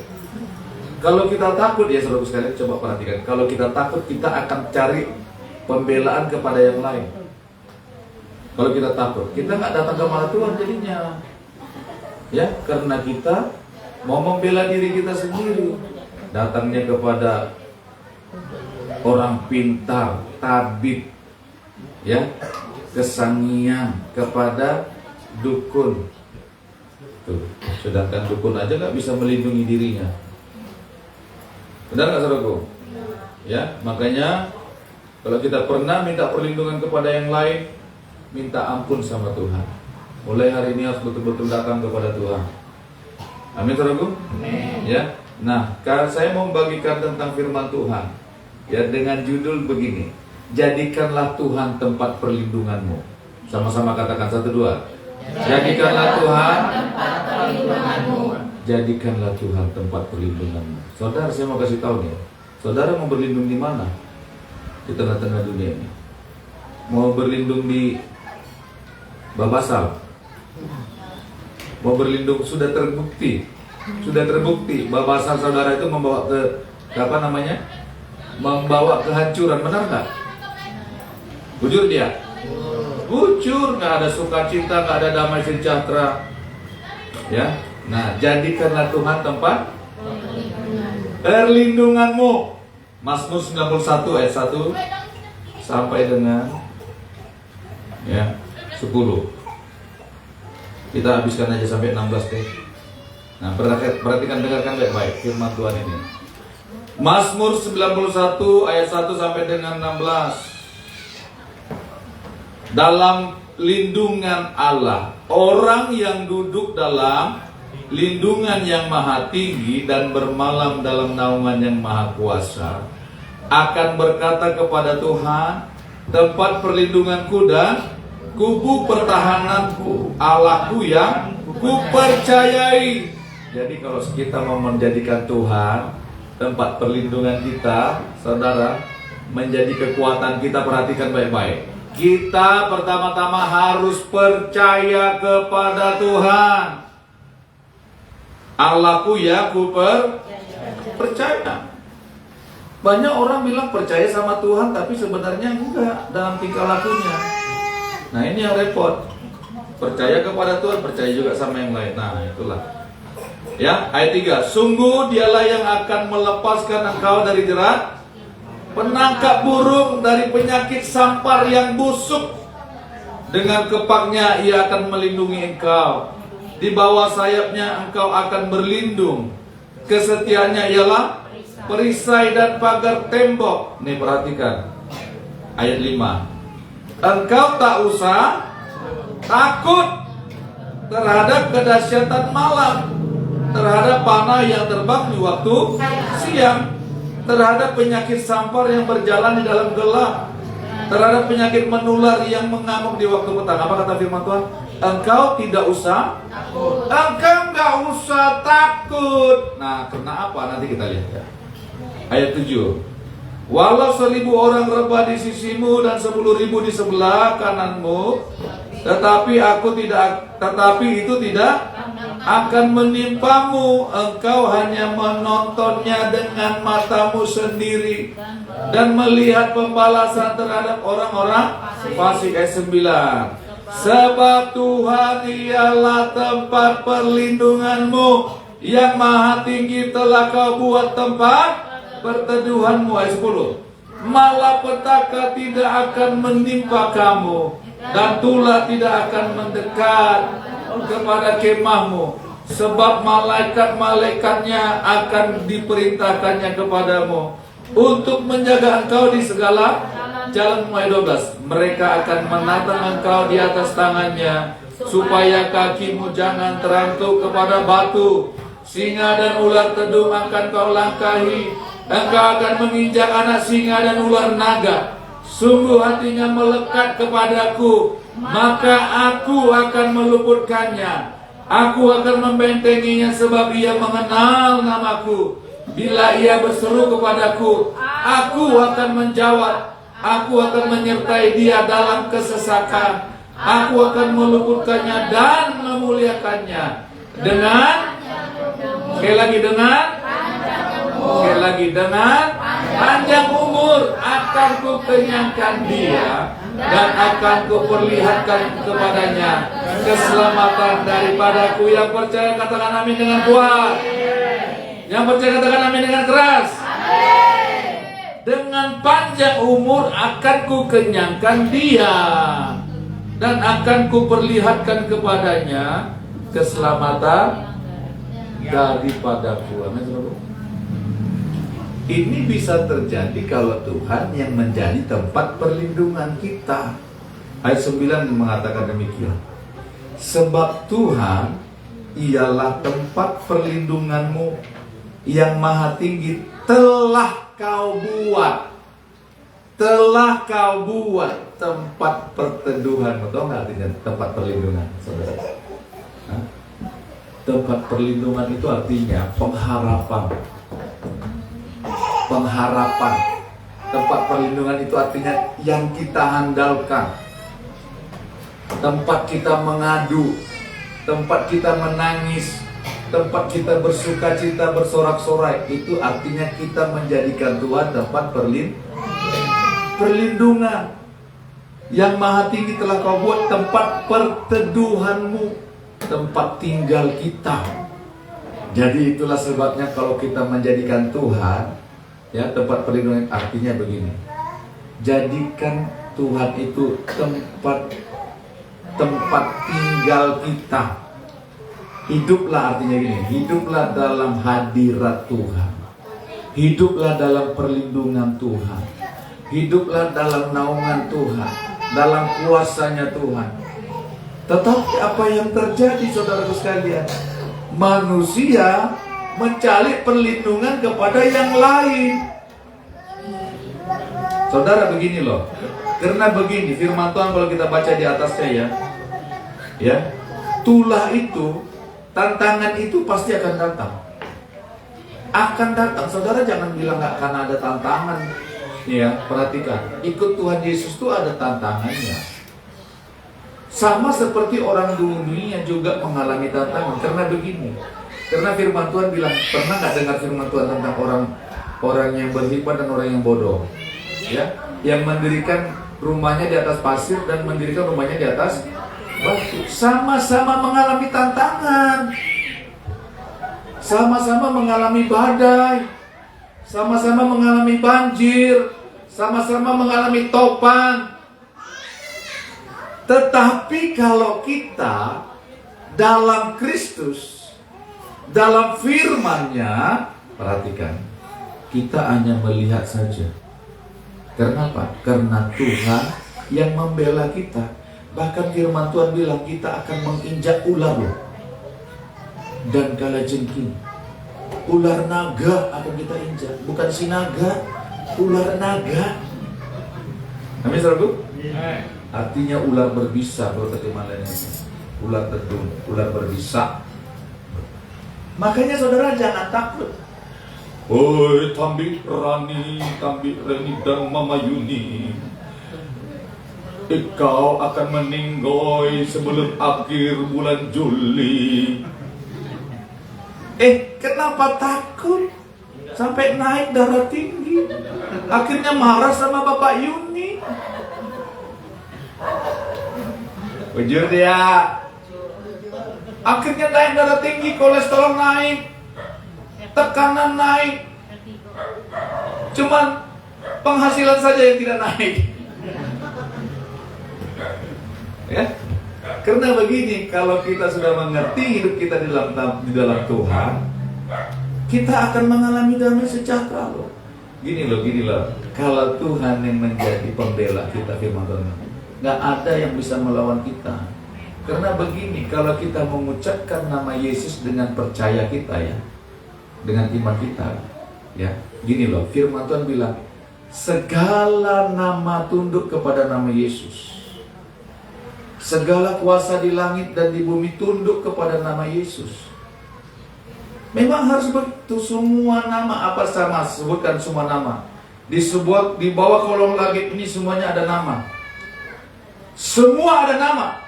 Kalau kita takut, ya saudara sekalian, coba perhatikan. Kalau kita takut, kita akan cari pembelaan kepada yang lain. Kalau kita takut, kita nggak datang kepada Tuhan jadinya. Ya, karena kita mau membela diri kita sendiri. Datangnya kepada orang pintar, tabib, ya, kesangian, kepada dukun. Tuh, sedangkan dukun aja nggak bisa melindungi dirinya. Benar nggak, saudaraku? Ya, makanya kalau kita pernah minta perlindungan kepada yang lain, minta ampun sama Tuhan. Mulai hari ini harus betul-betul datang kepada Tuhan. Amin, saudaraku. Ya. Nah, saya mau membagikan tentang firman Tuhan. Ya, dengan judul begini. Jadikanlah Tuhan tempat perlindunganmu. Sama-sama katakan 1, 2. Jadikanlah Tuhan tempat perlindunganmu. Jadikanlah Tuhan tempat perlindunganmu. Saudara, saya mau kasih tahu nih. Saudara mau berlindung di mana? Di tengah-tengah dunia ini. Mau berlindung di Babasal? Mau berlindung, sudah terbukti Babasal saudara itu membawa ke apa namanya? Membawa kehancuran, benar nggak? Bujur dia? Bujur, nggak ada sukacita, nggak ada damai sejahtera. Ya, nah jadikanlah Tuhan tempat perlindunganmu. Mazmur 91 ayat 1 sampai dengan 10. Kita habiskan aja sampai 16 deh. Nah, perhatikan, dengarkan baik-baik firman Tuhan ini. Mazmur 91 ayat 1 sampai dengan 16. Dalam lindungan Allah, orang yang duduk dalam lindungan yang maha tinggi dan bermalam dalam naungan yang maha kuasa akan berkata kepada Tuhan, tempat perlindunganku dan kubu pertahananku, Allahku yang kupercayai. Jadi kalau kita mau menjadikan Tuhan tempat perlindungan kita, saudara, menjadi kekuatan kita, perhatikan baik-baik. Kita pertama-tama harus percaya kepada Tuhan. Allahku ya ku percaya. Banyak orang bilang percaya sama Tuhan, tapi sebenarnya enggak dalam tingkah lakunya. Nah ini yang repot. Percaya kepada Tuhan, percaya juga sama yang lain. Nah itulah. Ya, ayat 3. Sungguh dialah yang akan melepaskan engkau dari jerat, penangkap burung dari penyakit sampar yang busuk. Dengan kepaknya ia akan melindungi engkau. Di bawah sayapnya engkau akan berlindung. Kesetiaannya ialah perisai dan pagar tembok. Nih perhatikan ayat 5. Engkau tak usah takut terhadap kedahsyatan malam, terhadap panah yang terbang di waktu siang, terhadap penyakit sampar yang berjalan di dalam gelap, terhadap penyakit menular yang mengamuk di waktu petang. Apa kata firman Tuhan? Engkau tidak usah takut. Engkau nggak usah takut. Nah, karena apa? Nanti kita lihat ya. Ayat 7. Walau 1.000 orang rebah di sisimu dan 10.000 di sebelah kananmu, tetapi itu tidak akan menimpamu. Engkau hanya menontonnya dengan matamu sendiri dan melihat pembalasan terhadap orang-orang fasik. Ayat 9. Sebab Tuhan ialah tempat perlindunganmu, yang maha tinggi telah kau buat tempat perteduhanmu. Ayat 10. Malapetaka tidak akan menimpa kamu, dan tulah tidak akan mendekat kepada kemahmu, sebab malaikat-malaikatnya akan diperintahkannya kepadamu untuk menjaga engkau di segala jalanmu. Ayat 12. Mereka akan menatang engkau di atas tangannya, supaya kakimu jangan terantuk kepada batu. Singa dan ular tedung akan kau langkahi. Engkau akan menginjak anak singa dan ular naga. Sungguh hatinya melekat kepadaku, maka aku akan meluputkannya. Aku akan membentenginya, sebab ia mengenal namaku. Bila ia berseru kepadaku, aku akan menjawab. Aku akan menyertai dia dalam kesesakan. Aku akan meluputkannya dan memuliakannya. Dengan, sekali lagi dengan panjang umur akan kukenyangkan dia, dan akan kuperlihatkan kepadanya keselamatan daripadaku. Yang percaya katakan amin dengan kuat. Yang percaya katakan amin dengan keras. Dengan panjang umur akan kukenyangkan dia, dan akan kuperlihatkan kepadanya keselamatan daripadaku. Amin. Ini bisa terjadi kalau Tuhan yang menjadi tempat perlindungan kita. Ayat 9 mengatakan demikian. Sebab Tuhan ialah tempat perlindunganmu, yang maha tinggi telah kau buat tempat perteduhan. Tahu nggak artinya tempat perlindungan, saudara? Hah? Tempat perlindungan itu artinya pengharapan. Tempat perlindungan itu artinya yang kita andalkan, tempat kita mengadu, tempat kita menangis, tempat kita bersuka cita, bersorak-sorai. Itu artinya kita menjadikan Tuhan tempat perlindungan. Yang maha tinggi telah kau buat tempat perteduhanmu, tempat tinggal kita. Jadi itulah sebabnya kalau kita menjadikan Tuhan, ya, tempat perlindungan, artinya begini. Jadikan Tuhan itu tempat tinggal kita. Hiduplah, artinya gini, hiduplah dalam hadirat Tuhan. Hiduplah dalam perlindungan Tuhan. Hiduplah dalam naungan Tuhan, dalam kuasanya Tuhan. Tetapi apa yang terjadi, saudaraku sekalian? Manusia mencari perlindungan kepada yang lain. Saudara, begini loh. Karena begini, firman Tuhan kalau kita baca di atasnya ya, tulah itu, tantangan itu pasti akan datang. Saudara jangan bilang nggak akan ada tantangan. Ya, perhatikan. Ikut Tuhan Yesus itu ada tantangannya. Sama seperti orang dunia juga mengalami tantangan. Karena begini, Karena firman Tuhan bilang, pernah nggak dengar firman Tuhan tentang orang yang berhikmat dan orang yang bodoh? Ya, yang mendirikan rumahnya di atas pasir dan mendirikan rumahnya di atas batu. Sama-sama mengalami tantangan, sama-sama mengalami badai, sama-sama mengalami banjir, sama-sama mengalami topan. Tetapi kalau kita dalam Kristus, dalam firman-Nya, perhatikan, kita hanya melihat saja. Kenapa? Karena Tuhan yang membela kita. Bahkan firman Tuhan bilang kita akan menginjak ular loh, dan kalajengking. Ular naga akan kita injak, bukan si naga, ular naga. Amin, saudaraku? Artinya ular berbisa, kalau terjemahan lainnya. Ular tedung, ular berbisa. Makanya saudara jangan takut. Oi, Tambi Rani dan Mama Yuni, engkau akan meninggoy sebelum akhir bulan Juli. Kenapa takut? Sampai naik darah tinggi. Akhirnya marah sama Bapak Yuni. Jujur dia. Akhirnya naik darah tinggi, kolesterol naik, tekanan naik. Cuman penghasilan saja yang tidak naik. Ya. Karena begini, kalau kita sudah mengerti hidup kita di dalam Tuhan, kita akan mengalami damai sejahtera loh. Gini loh. Kalau Tuhan yang menjadi pembela kita, firman Tuhan, nggak ada yang bisa melawan kita. Karena begini, kalau kita mengucapkan nama Yesus dengan percaya kita ya, dengan iman kita, ya, gini loh, firman Tuhan bilang, segala nama tunduk kepada nama Yesus. Segala kuasa di langit dan di bumi tunduk kepada nama Yesus. Memang harus begitu, semua nama apa sama, sebutkan semua nama. Disebut di bawah kolong langit ini semuanya ada nama. Semua ada nama.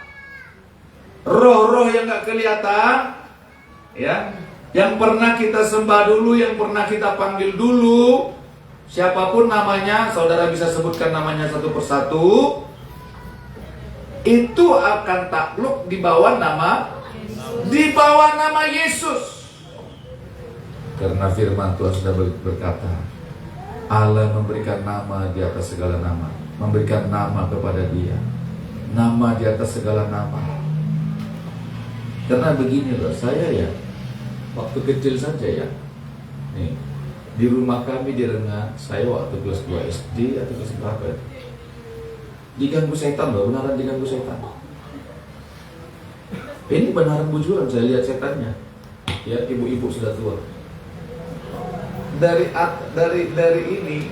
Roh-roh yang gak kelihatan, ya, yang pernah kita sembah dulu, yang pernah kita panggil dulu, siapapun namanya, saudara bisa sebutkan namanya satu persatu, itu akan takluk di bawah nama Yesus. Karena firman Tuhan sudah berkata, Allah memberikan nama di atas segala nama, memberikan nama kepada Dia, nama di atas segala nama. Karena begini loh, saya ya, waktu kecil saja ya, nih, di rumah kami di Rengat, saya waktu kelas 2 SD atau kelas berapa ya, diganggu setan loh, beneran diganggu setan. Ini beneran bujuran, saya lihat setannya. Ya, ibu-ibu sudah tua.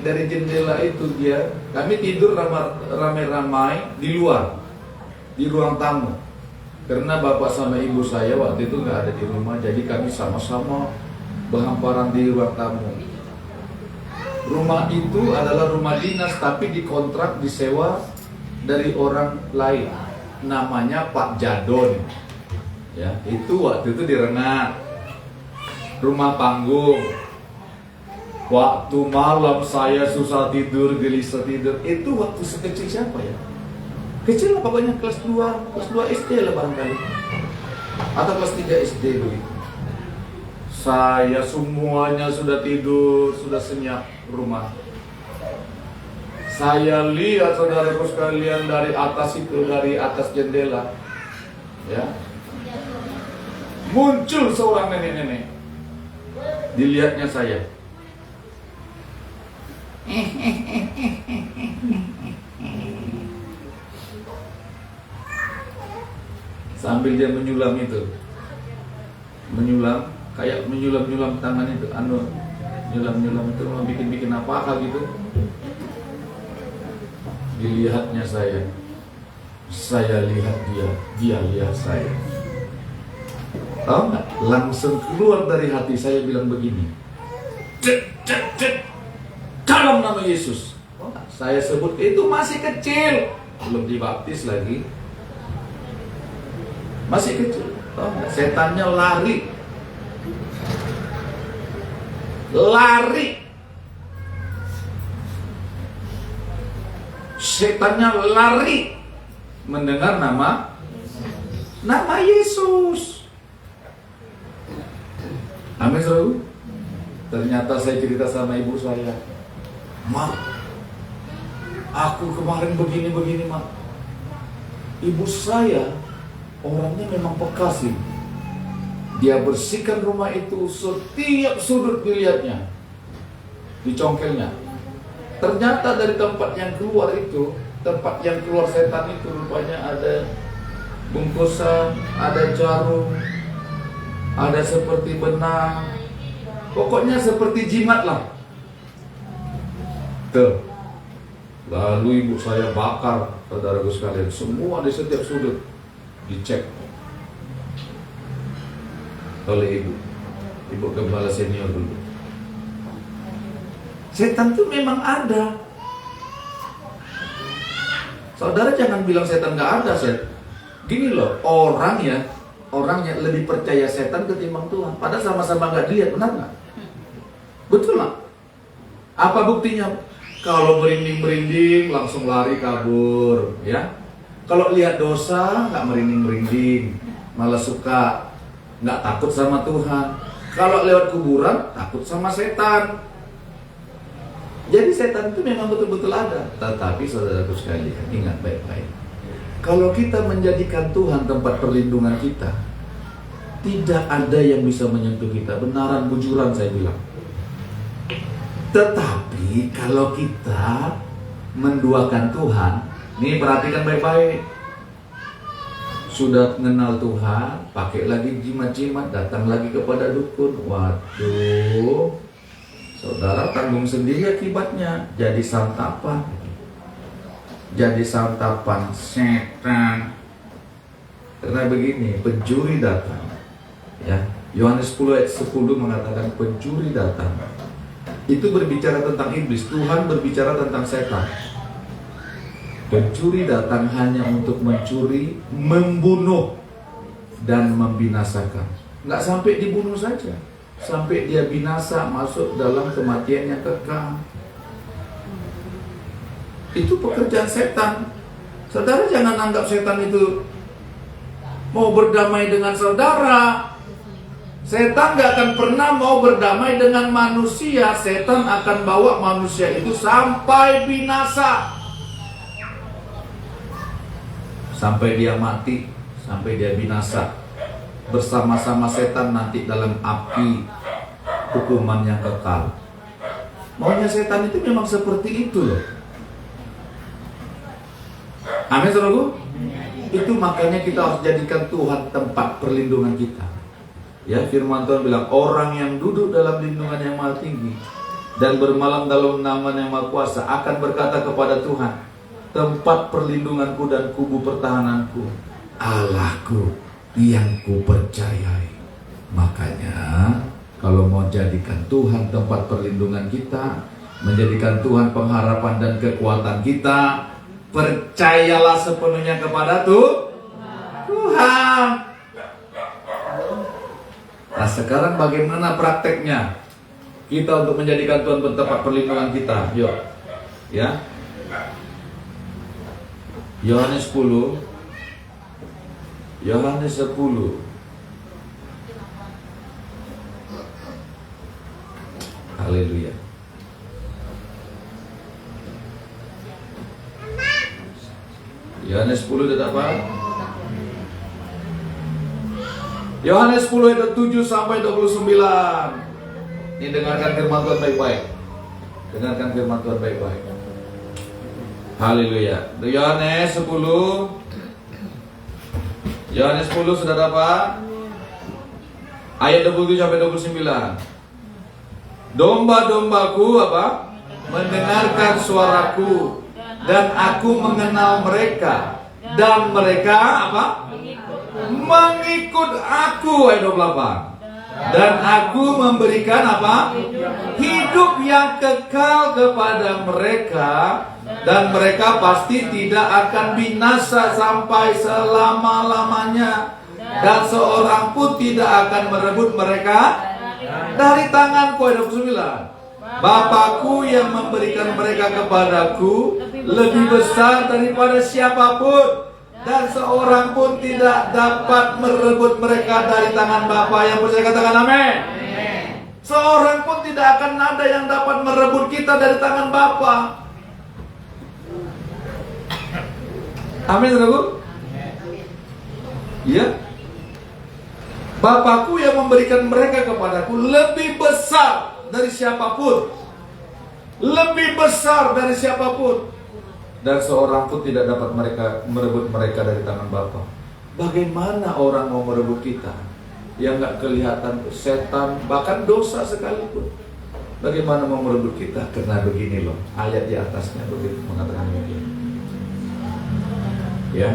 Dari jendela itu dia, kami tidur ramai-ramai di luar, di ruang tamu. Karena bapak sama ibu saya waktu itu nggak ada di rumah, jadi kami sama-sama berhamparan di ruang tamu. Rumah itu adalah rumah dinas, tapi dikontrak, disewa dari orang lain. Namanya Pak Jadon. Ya, itu waktu itu di Rengat. Rumah panggung. Waktu malam saya susah tidur, gelisah tidur. Itu waktu sekecil siapa ya? Kecil lah pokoknya, kelas 2 SD lah barangkali. Atau kelas 3 SD begitu. Saya semuanya sudah tidur, sudah senyap rumah. Saya lihat saudaraku sekalian dari atas itu, dari atas jendela, ya, muncul seorang nenek-nenek. Dilihatnya saya. Sambil dia menyulam itu, kayak menyulam tangan itu, nyulam itu, mau bikin apa gitu. Dilihatnya saya lihat dia lihat saya. Tahu nggak? Langsung keluar dari hati saya bilang begini, dalam nama Yesus. Saya sebut, itu masih kecil, belum dibaptis lagi. Masih kecil, tahu nggak? Setannya lari. lari. Setannya lari mendengar nama Yesus. Amin, saudara. Ternyata saya cerita sama ibu saya, "Ma, aku kemarin begini, Ma." Ibu saya orangnya memang peka sih. Dia bersihkan rumah itu, setiap sudut dilihatnya, dicongkelnya. Ternyata dari tempat yang keluar itu, tempat yang keluar setan itu, rupanya ada bungkusan, ada jarum, ada seperti benang, pokoknya seperti jimat lah. Tuh. Lalu ibu saya bakar, saudaraku sekalian, semua di setiap sudut dicek oleh ibu gembala senior dulu. Setan itu memang ada. Saudara jangan bilang setan nggak ada, Gini loh, orang yang lebih percaya setan ketimbang Tuhan. Padahal sama-sama nggak dilihat, benar nggak? Betul nggak? Apa buktinya? Kalau merinding-merinding langsung lari kabur, ya. Kalau lihat dosa nggak merinding-merinding, malah suka, nggak takut sama Tuhan. Kalau lewat kuburan takut sama setan. Jadi setan itu memang betul-betul ada. Tetapi saudaraku sekalian, ingat baik-baik. Kalau kita menjadikan Tuhan tempat perlindungan kita, tidak ada yang bisa menyentuh kita. Benaran bujuran saya bilang. Tetapi kalau kita menduakan Tuhan, nih perhatikan baik-baik. Sudah mengenal Tuhan, pakai lagi jimat-jimat, datang lagi kepada dukun. Waduh, saudara tanggung sendiri akibatnya. Jadi santapan setan. Karena begini, pencuri datang, ya. Yohanes 10 ayat 10 mengatakan pencuri datang. Itu berbicara tentang iblis. Tuhan berbicara tentang setan. Pencuri datang hanya untuk mencuri, membunuh, dan membinasakan. Nggak sampai dibunuh saja, sampai dia binasa, masuk dalam kematian yang kekal. Itu pekerjaan setan. Saudara jangan anggap setan itu mau berdamai dengan saudara. Setan gak akan pernah mau berdamai dengan manusia. Setan akan bawa manusia itu sampai binasa, sampai dia mati, sampai dia binasa. Bersama-sama setan nanti dalam api hukuman yang kekal. Maunya setan itu memang seperti itu loh. Amin, saudaraku. Itu makanya kita harus jadikan Tuhan tempat perlindungan kita. Ya, firman Tuhan bilang, orang yang duduk dalam lindungan yang maha tinggi dan bermalam dalam naungan yang maha kuasa akan berkata kepada Tuhan, tempat perlindunganku dan kubu pertahananku, Allahku yang kupercayai. Makanya kalau mau jadikan Tuhan tempat perlindungan kita, menjadikan Tuhan pengharapan dan kekuatan kita, percayalah sepenuhnya kepada Tuhan. Nah, sekarang bagaimana prakteknya kita untuk menjadikan Tuhan tempat perlindungan kita? Yuk, ya. Yohanes 10. Haleluya. Yohanes 10 ayat apa? Yohanes 10 ayat 7 sampai 29. Ini dengarkan firman Tuhan baik-baik. Dengarkan firman Tuhan baik-baik. Haleluya. Yohanes 10. Yohanes 10 sudah dapat? Ayat 27 sampai 29. Domba-dombaku apa? Mendengarkan suaraku, dan aku mengenal mereka, dan mereka apa? Mengikut aku. Ayat 28. Dan aku memberikan apa? Hidup yang kekal kepada mereka, dan mereka pasti tidak akan binasa sampai selama-lamanya, dan seorang pun tidak akan merebut mereka Dari tanganku, ayat 29. Bapakku yang memberikan mereka kepadaku lebih besar daripada siapapun, dan seorang pun tidak dapat merebut mereka dari tangan Bapa. Yang percaya katakan amin. Seorang pun tidak akan ada yang dapat merebut kita dari tangan Bapa. Amin, saudaraku. Ya. Bapakku yang memberikan mereka kepadaku lebih besar dari siapapun. Lebih besar dari siapapun. Dan seorang pun tidak dapat merebut mereka dari tangan Bapa. Bagaimana orang mau merebut kita yang nggak kelihatan, setan, bahkan dosa sekalipun? Bagaimana mau merebut kita? Karena begini loh, ayat di atasnya begitu mengatakan demikian. Ya,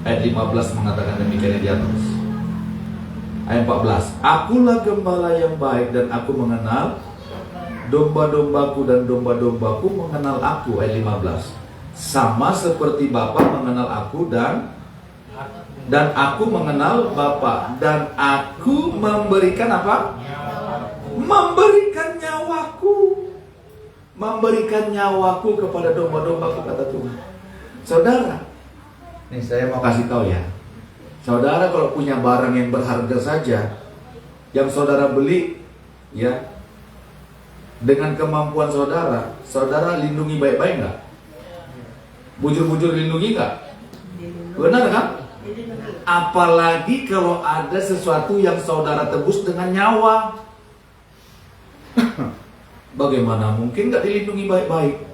ayat 15 mengatakan demikian di atas. Ayat 14, akulah gembala yang baik dan aku mengenal domba-dombaku dan domba-dombaku mengenal aku. Ayat 15, sama seperti Bapa mengenal aku dan aku mengenal Bapa, dan aku memberikan apa? Memberikan nyawaku. Memberikan nyawaku kepada domba-dombaku, kata Tuhan. Saudara, nih saya mau kasih tahu ya. Saudara kalau punya barang yang berharga saja, yang saudara beli, ya, dengan kemampuan saudara, saudara lindungi baik-baik nggak? Bujur-bujur lindungi nggak? Benar kan? Apalagi kalau ada sesuatu yang saudara tebus dengan nyawa. Bagaimana mungkin nggak dilindungi baik-baik?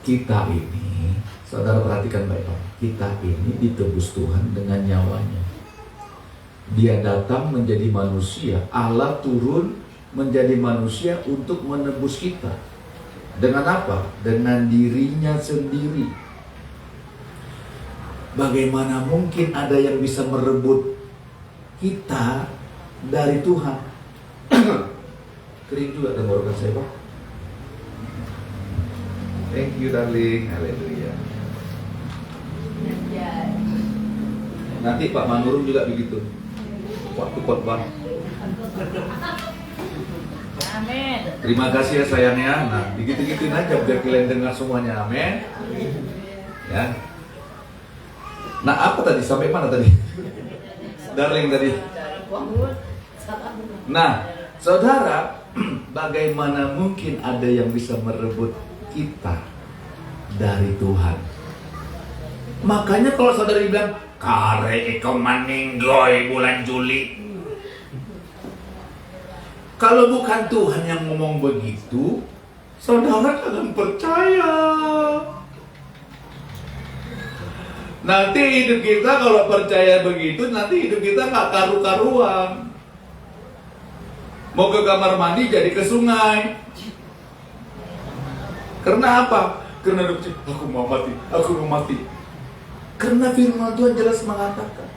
Kita ini, saudara perhatikan baik-baik, kita ini ditebus Tuhan dengan nyawanya. Dia datang menjadi manusia, Allah turun menjadi manusia untuk menebus kita. Dengan apa? Dengan dirinya sendiri. Bagaimana mungkin ada yang bisa merebut kita dari Tuhan? Kering juga tenggorokan saya, Pak. Thank you, darling. Haleluya. Nanti Pak Manurung juga begitu. Waktu khotbah. Amin. Terima kasih ya sayangnya. Nah, digitu-gituin aja biar kalian dengar semuanya. Amin. Ya. Nah, apa tadi? Sampai mana tadi? Darling tadi. Nah, saudara, bagaimana mungkin ada yang bisa merebut kita dari Tuhan? Makanya kalau saudara bilang, kare iko maninggoy bulan Juli. Kalau bukan Tuhan yang ngomong begitu, saudara jangan percaya. Nanti hidup kita kalau percaya begitu, nanti hidup kita nggak karu-karuan. Mau ke kamar mandi jadi ke sungai. Karena apa? Karena aku mau mati, aku mau mati. Karena firman Tuhan jelas mengatakan,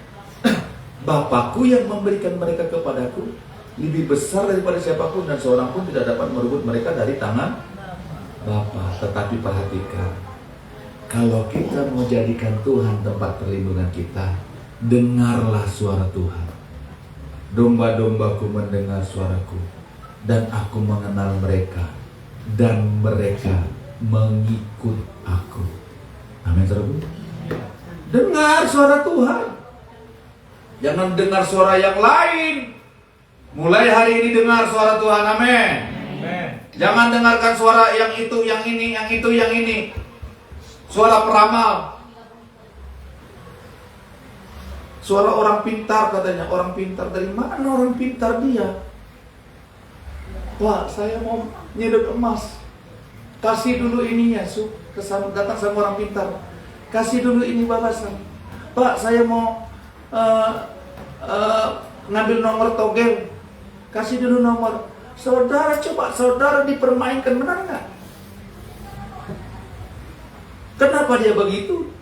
Bapakku yang memberikan mereka kepadaku lebih besar daripada siapapun, dan seorang pun tidak dapat merebut mereka dari tangan Bapa. Tetapi perhatikan, kalau kita mau jadikan Tuhan tempat perlindungan kita, dengarlah suara Tuhan. Domba-dombaku mendengar suaraku, dan aku mengenal mereka, dan mereka mengikut aku. Amin, saudaraku. Dengar suara Tuhan. Jangan dengar suara yang lain. Mulai hari ini dengar suara Tuhan. Amin. Jangan dengarkan suara yang itu, yang ini, yang itu, yang ini. Suara peramal. Suara orang pintar katanya. Orang pintar, dari mana orang pintar dia? Pak, saya mau nyedot emas. Kasih dulu ininya, datang sama orang pintar. Kasih dulu ini babasan. Pak, saya mau ngambil nomor togel. Kasih dulu nomor. Saudara, coba saudara dipermainkan, benar nggak? Kenapa dia begitu?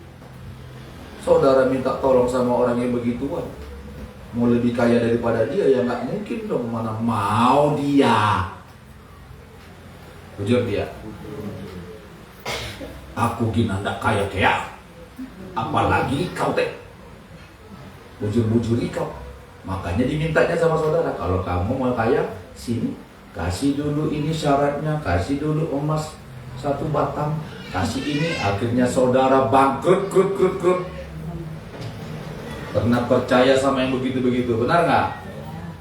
Saudara minta tolong sama orang yang begituan. Mau lebih kaya daripada dia, ya nggak mungkin dong. Mana mau dia? Jujur dia. Aku gina ndak kaya kayak. Apalagi kau teh. Bujur-bujuri kau. Makanya dimintanya sama saudara, kalau kamu mau kaya, sini, kasih dulu ini syaratnya, kasih dulu emas 1 batang, kasih ini, akhirnya saudara bangkrut, krut. Pernah percaya sama yang begitu-begitu, benar nggak?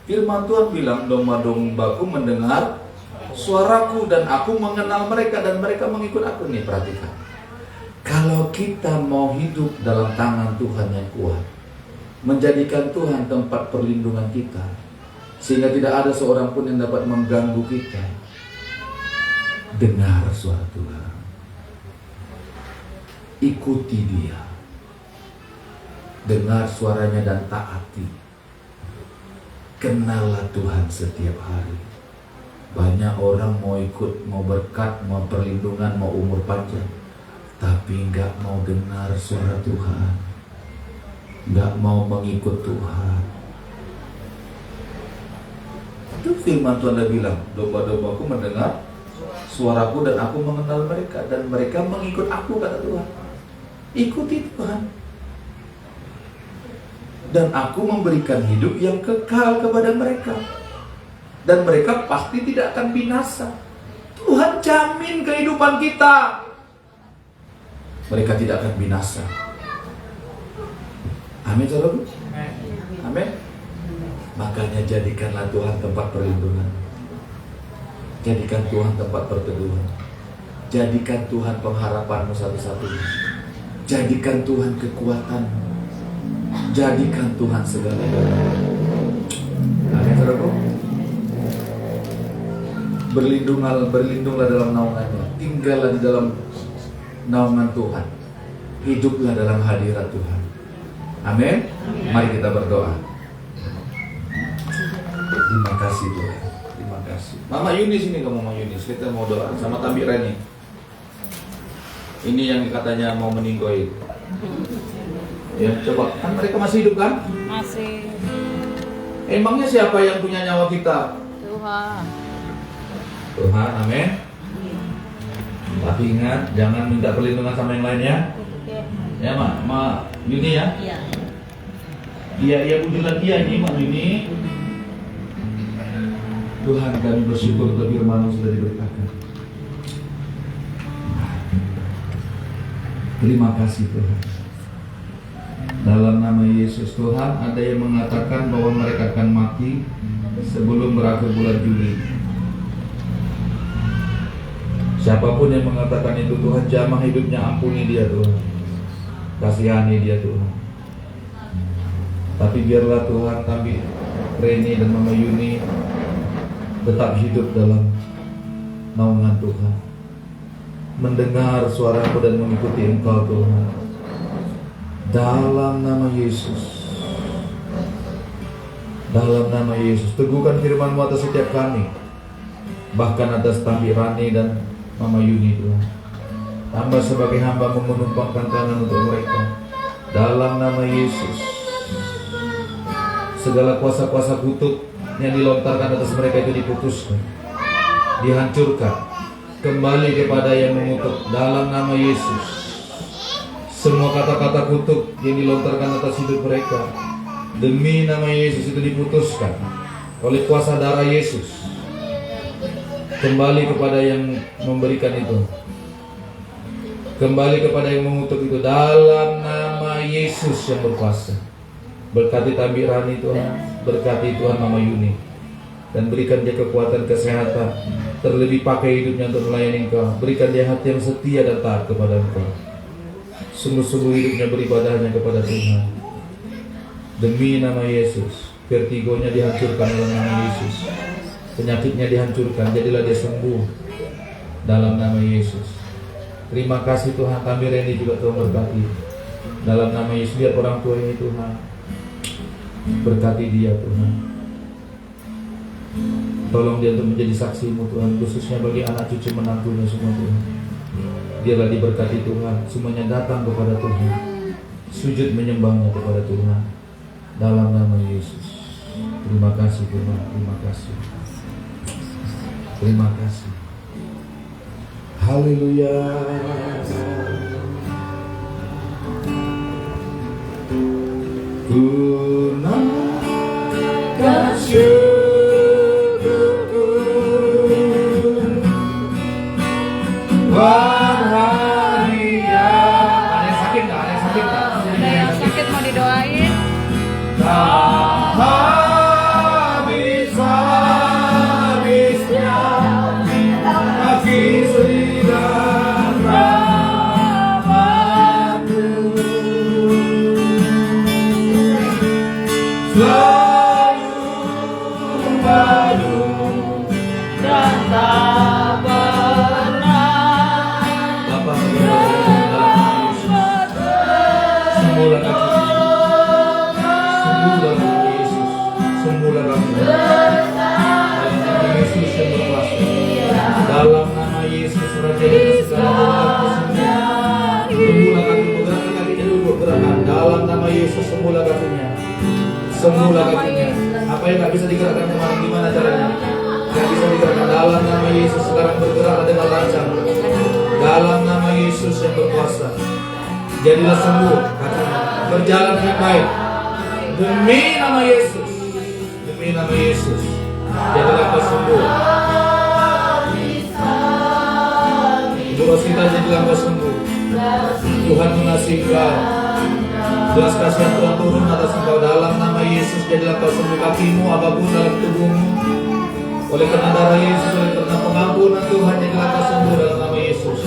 Firman Tuhan bilang, domba-dombaku mendengar suaraku dan aku mengenal mereka dan mereka mengikut aku. Nih, perhatikan. Kalau kita mau hidup dalam tangan Tuhan yang kuat, menjadikan Tuhan tempat perlindungan kita, sehingga tidak ada seorang pun yang dapat mengganggu kita, dengar suara Tuhan, ikuti Dia, dengar suaranya dan taati. Kenallah Tuhan setiap hari. Banyak orang mau ikut, mau berkat, mau perlindungan, mau umur panjang, tapi nggak mau dengar suara Tuhan, nggak mau mengikut Tuhan. Itu firman Tuhan dah bilang, domba-dombaku mendengar suaraku dan aku mengenal mereka dan mereka mengikut aku, kata Tuhan. Ikuti Tuhan. Dan aku memberikan hidup yang kekal kepada mereka. Dan mereka pasti tidak akan binasa. Tuhan jamin kehidupan kita. Mereka tidak akan binasa. Amin, saudara. Amin. Makanya jadikanlah Tuhan tempat perlindungan. Jadikan Tuhan tempat perteduhan. Jadikan Tuhan pengharapanmu satu-satunya. Jadikan Tuhan kekuatanmu. Jadikan Tuhan segala-galanya. Amin, saudara. Berlindunglah dalam naungannya. Tinggallah di dalam naungan Tuhan. Hiduplah dalam hadirat Tuhan. Amin. Mari kita berdoa. Terima kasih Tuhan. Terima kasih. Mama Yunis ini, kamu Mama Yunis, kita mau doa sama Tambi Rani. Ini yang katanya mau meninggoy. Ya, coba, kan mereka masih hidup kan? Masih. Emangnya siapa yang punya nyawa kita? Tuhan. Tuhan, amin. Tapi ingat, jangan minta perlindungan sama yang lainnya. Ya, Mak Yuni ya? Iya, pujilah dia ini, Mak Yuni. Tuhan, kami bersyukur untuk firman-Mu sudah diberkati. Terima kasih Tuhan. Dalam nama Yesus Tuhan, ada yang mengatakan bahwa mereka akan mati sebelum berakhir bulan Juli. Siapapun yang mengatakan itu, Tuhan jamah hidupnya, ampuni dia Tuhan. Kasihani dia Tuhan. Tapi biarlah Tuhan kami, Reni dan Mama Yuni, tetap hidup dalam naungan Tuhan, mendengar suara-Mu dan mengikuti Engkau Tuhan. Dalam nama Yesus. Dalam nama Yesus, teguhkan firman-Mu atas setiap kami, bahkan atas Tambi Rani dan Mama Yuni Tuhan. Hamba sebagai hamba menumpangkan tangan untuk mereka. Dalam nama Yesus, segala kuasa-kuasa kutuk yang dilontarkan atas mereka itu diputuskan, dihancurkan, kembali kepada yang mengutuk. Dalam nama Yesus, semua kata-kata kutuk yang dilontarkan atas hidup mereka, demi nama Yesus itu diputuskan oleh kuasa darah Yesus, kembali kepada yang memberikan itu, kembali kepada yang mengutuk itu. Dalam nama Yesus yang berkuasa, berkati Tambi Rani Tuhan, berkati Tuhan Mama Yuni, dan berikan dia kekuatan, kesehatan, terlebih pakai hidupnya untuk melayani Engkau. Berikan dia hati yang setia dan taat kepada Engkau. Sungguh-sungguh hidupnya beribadahnya kepada Tuhan. Demi nama Yesus, vertigonya dihancurkan dalam nama Yesus, penyakitnya dihancurkan, jadilah dia sembuh dalam nama Yesus. Terima kasih Tuhan, kami Reni juga Tuhan berkati dalam nama Yesus. Biar orang tua ini Tuhan, berkati dia Tuhan. Tolong dia untuk menjadi saksi-Mu Tuhan, khususnya bagi anak cucu menantunya semua Tuhan. Biarlah diberkati Tuhan, semuanya datang kepada Tuhan, sujud menyembahnya kepada Tuhan dalam nama Yesus. Terima kasih Tuhan, terima kasih. Terima kasih. Haleluya. Ku naikkan syukur selalu padu dan tak pernah. Bapa sembuhlah kami, sembuhlah kami Yesus, sembuhlah kami. Dalam nama Yesus yang berkuasa, dalam nama Yesus Raja dari segala sembuh. Sembuhlah kaki, menggerakkan kakinya dulu gerakan. Dalam nama Yesus sembuhlah kakinya, sembuhlah kakinya. Apa yang nggak bisa digerakkan kemarin, gimana caranya? Nggak bisa digerakkan. Dalam nama Yesus sekarang bergerak dengan lancar. Dalam nama Yesus yang berkuasa, jadilah sembuh kakinya, berjalan dengan baik. Demi nama Yesus, demi nama Yesus, jadilah kau sembuh. Ibu Rosita, jadilah kau sembuh. Tuhan mengasihi kau. Belas kasihan Tuhan turun atas engkau. Dalam nama Yesus jadilah kau sembuh kakimu, apapun dalam tubuhmu. Oleh karena darah Yesus, oleh karena pengampunan Tuhan, jadilah kau sembuh dalam nama Yesus.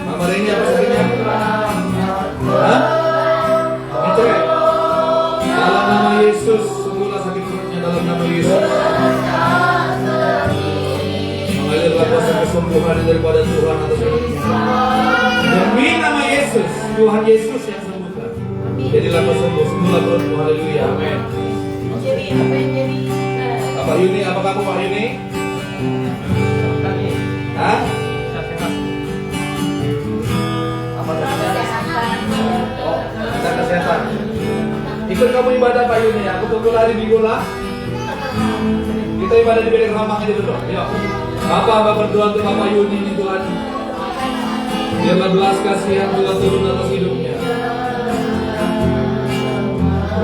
Mama Reni, apa sakitnya? Hah? Itu ya? Dalam nama Yesus sembuhlah sakit perutnya, dalam nama Yesus. Mengalirlah kuasa kesembuhan daripada Tuhan atas hidupnya. Demi nama Yesus, Tuhan Yesus yang sembuhkan. Jadilah kau sembuh, sembuhlah perutmu, haleluya, amin. Pak Yuni, apa kamu Pak Yuni? Hah? Apa kesehatan? Oh, kita kesehatan. Ikut kamu ibadah Pak Yuni, aku tunggu lari di bola. Kita ibadah di Bedeng Ramang aja dulu. Yuk. Bapak berdoa untuk Bapak Yuni ini Tuhan. Biarlah belas kasihan Tuhan turun atas hidupnya.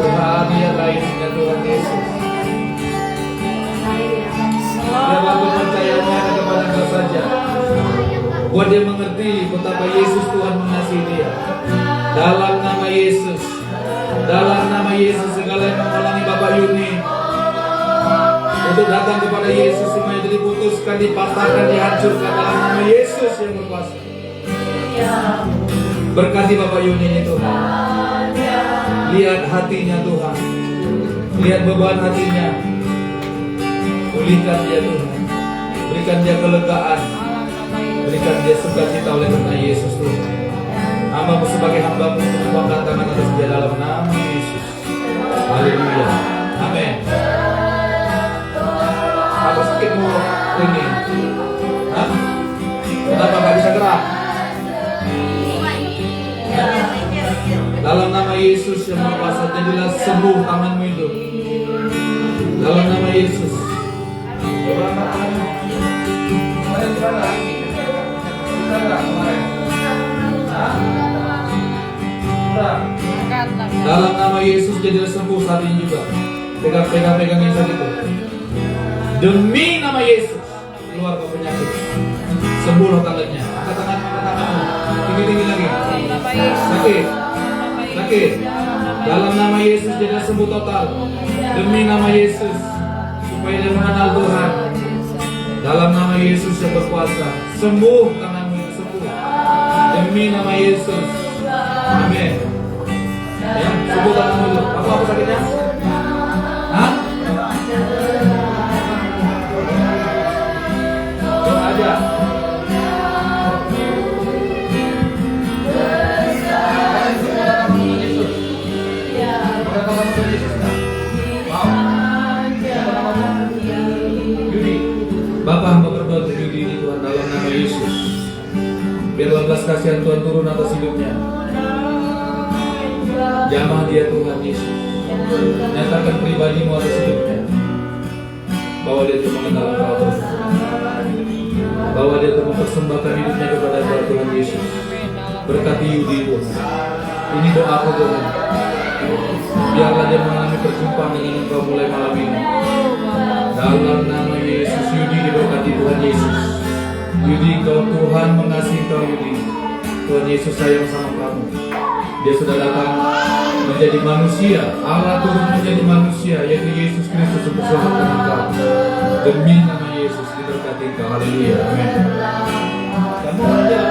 Tuhan dia lain dengan Tuhan Yesus. Biarlah kepercayaannya kepada Engkau saja. Buat dia mengerti betapa Yesus Tuhan mengasihi dia. Dalam nama Yesus, dalam nama Yesus segala yang menghalangi Bapak Yuni untuk datang kepada Yesus semuanya diputuskan, dipatahkan, dihancurkan dalam nama Yesus yang berkuasa. Berkati Bapak Yuni ini Tuhan. Lihat hatinya Tuhan, lihat beban hatinya. Pulihkan dia Tuhan, berikan dia kelegaan, berikan dia sukacita oleh karena Yesus Tuhan. Hamba-Mu sebagai hamba-Mu menumpangkan tangan atas dia dalam nama Yesus. Haleluya, amin. Apa sakitmu ini? Hah? Kenapa gak bisa gerak? Dalam nama Yesus yang berkuasa, jadilah sembuh tanganmu itu. Dalam nama Yesus. Dalam nama Yesus jadilah sembuh saat ini juga. Pegang yang sakit itu. Demi nama Yesus keluar ke penyakit. Sembuhlah tangannya. Angkat tanganmu. Tinggi lagi. Sakit. Dalam nama Yesus jadilah sembuh total. Demi nama Yesus supaya dia mengenal Tuhan. Dalam nama Yesus yang berkuasa, sembuh tanganmu itu, sembuh. Demi nama Yesus. Amin. Ya, sembuh tanganmu itu. Apa sakitnya? Hah? Doa aja. Bapak hamba berdoa untuk Yudi ini Tuhan dalam nama Yesus. Biarlah belas kasihan Tuhan turun atas hidupnya. Jamah dia Tuhan Yesus. Nyatakan pribadi-Mu atas hidupnya. Bawa dia untuk mengenal Engkau Tuhan. Bawa dia untuk mempersembahkan hidupnya kepada Engkau Tuhan Yesus. Berkati Yudi Tuhan. Ini doaku Tuhan. Biarlah dia mengalami perjumpaan dengan Engkau mulai malam ini. Dalam nama Yesus, Yudi diberkati Tuhan Yesus. Yudi, Engkau Tuhan mengasihi Engkau Yudi. Tuhan Yesus sayang sama kamu. Dia sudah datang menjadi manusia. Allah turun menjadi manusia, yaitu Yesus Kristus untuk selamatkan engkau. Demi nama Yesus diberkati Engkau. Haleluya. Amin. Kamu aja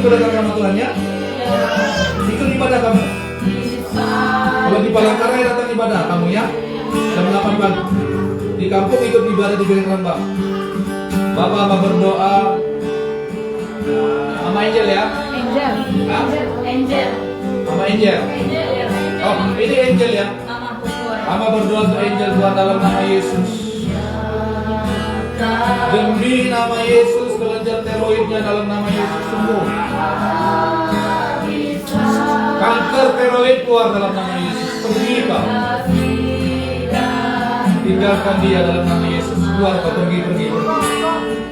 suka datang sama Tuhan ya? Ikut ibadah kamu. Kalau di Palangkaraya datang ibadah kamu ya. Jam 8 pagi. Di kampung ikut ibadah di Gereng Rembang. Bapak berdoa. Mama Angel ya? Angel. Hah? Angel. Mama Angel. Oh, ini Angel ya? Mama berdoa untuk Angel Tuhan dalam nama Yesus. Demi nama Yesus, kelenjar tiroidnya dalam nama Yesus sembuh. Kanker tiroid keluar dalam nama Yesus. Pergi kau. Tinggalkan dia dalam nama Yesus. Keluar kau, pergi.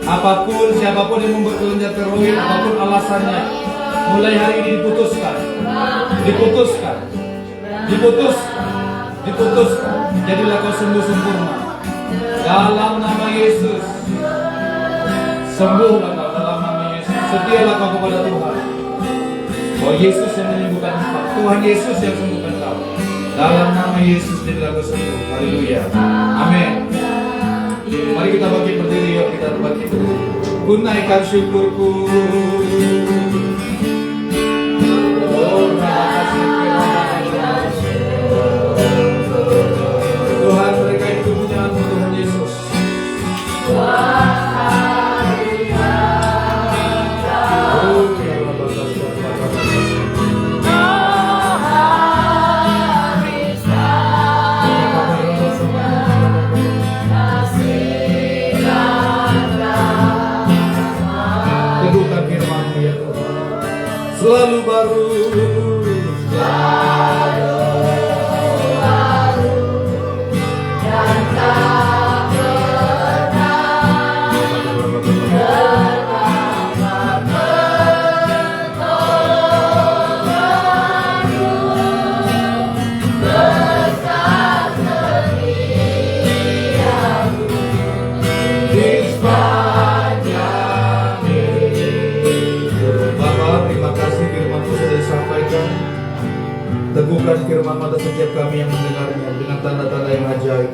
Apapun, siapapun yang membuat kelenjar tiroid, apapun alasannya, mulai hari ini diputuskan. Jadilah kau sembuh sempurna. Dalam nama Yesus. Sembuhlah kau dalam nama Yesus. Setialah kau kepada Tuhan. Oh, Yesus yang menyembuhkan kau. Tuhan Yesus yang sembuhkan kau. Dalam nama Yesus jadilah kau sembuh. Haleluya. Amin. Mari kita bangkit berdiri, yuk kita bangkit berdiri. Kunaikan syukurku. Tuhan, mereka itu punya Tuhan Yesus. Teguhkan firman-Mu ya Tuhan. Selalu baru. Teguhkan firman mata setiap kami yang mendengarnya dengan tanda-tanda yang ajaib.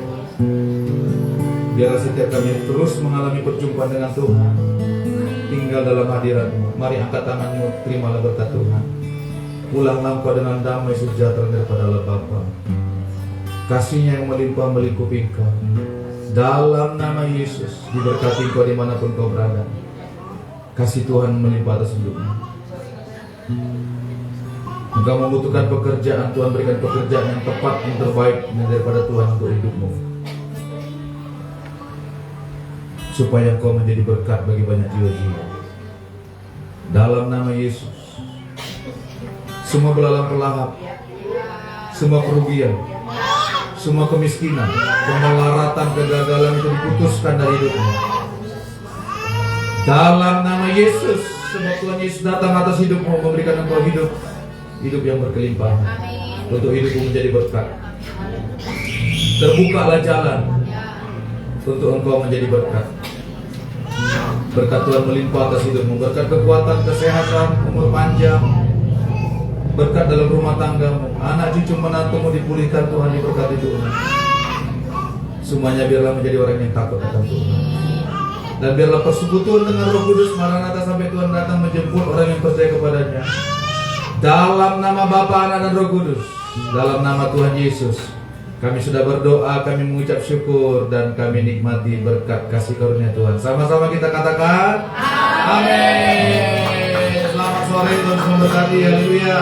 Biarlah setiap kami terus mengalami perjumpaan dengan Tuhan, tinggal dalam hadirat-Mu. Mari angkat tanganmu, terimalah berkat Tuhan. Pulanglah engkau dengan damai sejahtera daripada Allah Bapa. Kasih-Nya yang melimpah melingkupi engkau. Dalam nama Yesus, diberkati engkau dimanapun kau berada. Kasih Tuhan melimpah atas hidupmu. Engkau membutuhkan pekerjaan, Tuhan berikan pekerjaan yang tepat, yang terbaik daripada Tuhan untuk hidupmu, supaya engkau menjadi berkat bagi banyak jiwa-jiwa. Dalam nama Yesus, semua belalang pelahap, semua kerugian, semua kemiskinan, kemelaratan, kegagalan itu diputuskan dari hidupmu. Dalam nama Yesus, sebab Tuhan Yesus datang atas hidupmu, memberikan engkau hidup yang berkelimpahan. Untuk hidupmu menjadi berkat. Terbukalah jalan untuk engkau menjadi berkat. Berkat Tuhan melimpah atas hidupmu. Berkat kekuatan, kesehatan, umur panjang. Berkat dalam rumah tanggamu. Anak cucu menantumu dipulihkan Tuhan, diberkati Tuhan. Semuanya biarlah menjadi orang yang takut akan Tuhan. Dan biarlah persekutuan dengan Roh Kudus Maranatha sampai Tuhan datang menjemput orang yang percaya kepadanya. Dalam nama Bapa, Anak dan Roh Kudus, dalam nama Tuhan Yesus, kami sudah berdoa, kami mengucap syukur, dan kami nikmati berkat kasih karunia Tuhan. Sama-sama kita katakan amin. Selamat sore, Tuhan memberkati. Haleluya.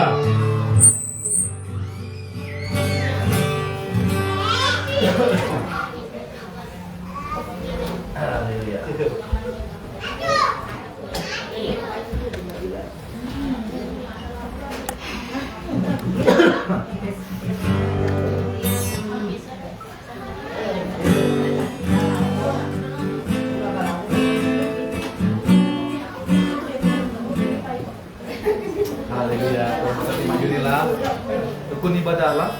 Haleluya. Alhamdulillah. Rukun ibadah lah.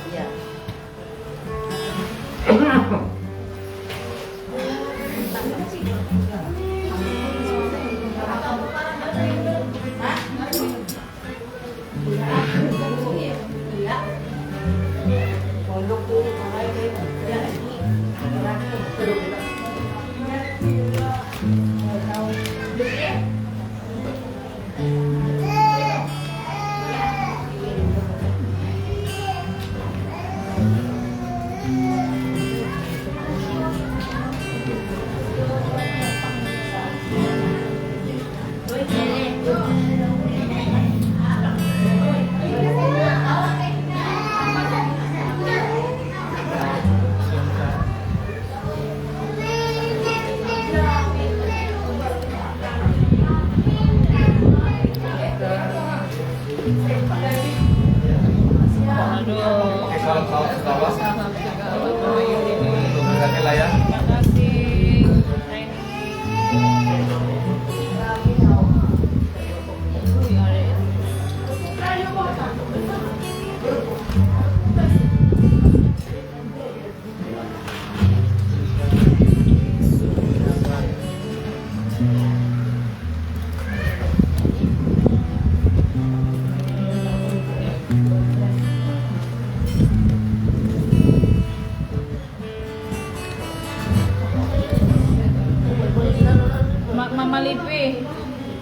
Mama Lipi.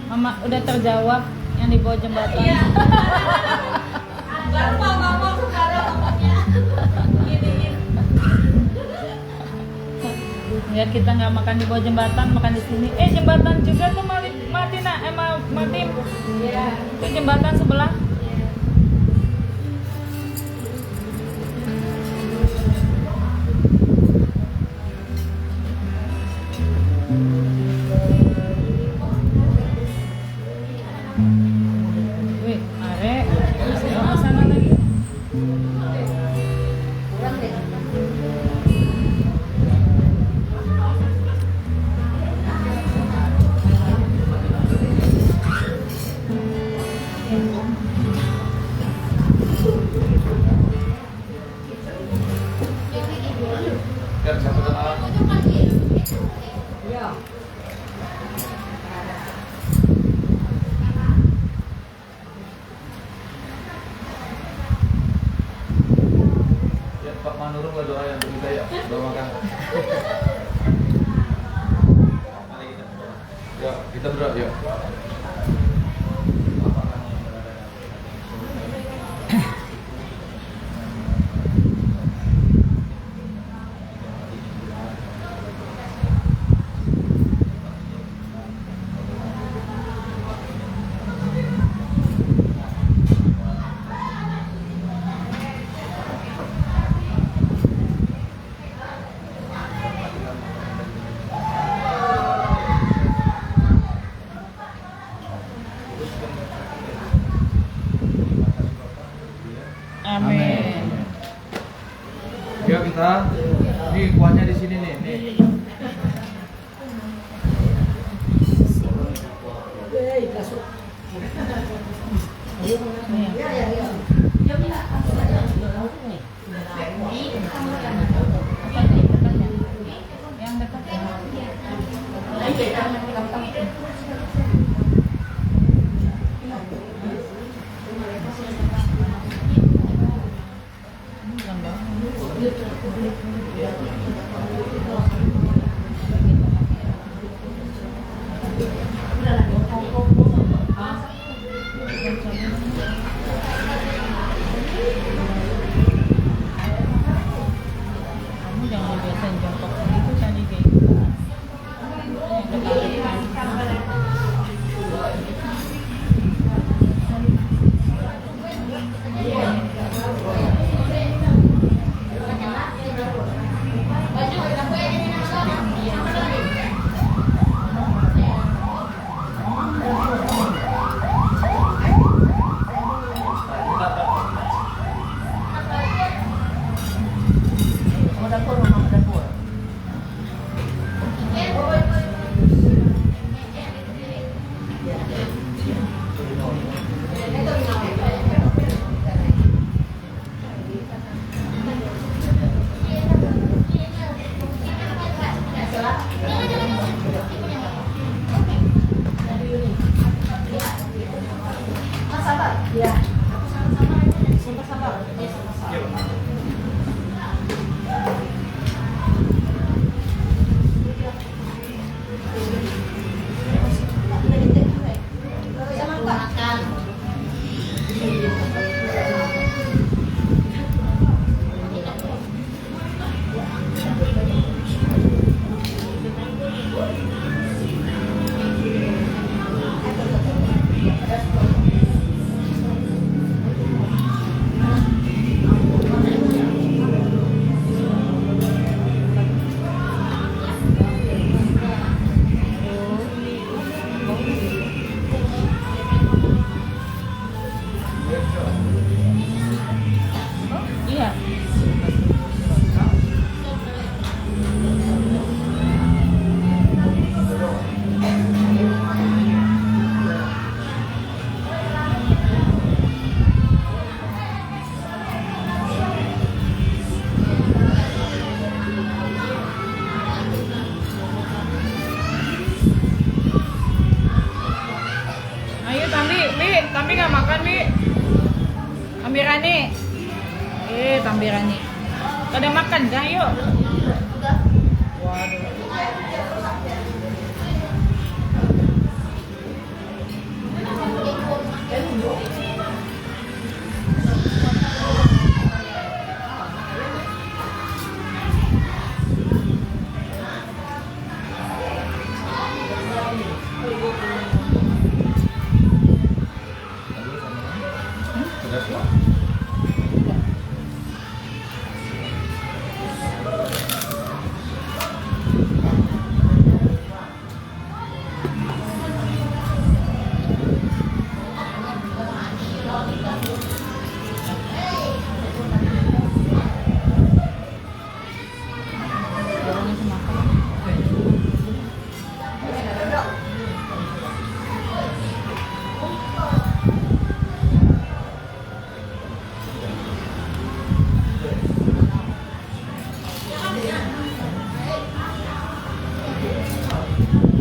Mama udah terjawab yang di bawah jembatan. Lupa mama sekarang ngomongnya. Ya kita nggak makan di bawah jembatan, makan di sini. Jembatan juga tuh Martina, Martin. Iya. Itu jembatan sebelah. Wih, are. Ayo sana lagi. Ya, satu tangan. Ya, Pak Manurung lah doa yang kita ya, doa makan. Ya, kita berdoa ya. Amin. Ya kita, nih kuahnya di sini nih. Yang dekat. Kamu jangan biasain jongkok begitu tadi kayak gitu. Iya. Ayo Tambi nggak makan Bi. Tambirani. Tambirani. Pada makan kan yuk. Waduh. Tuhan.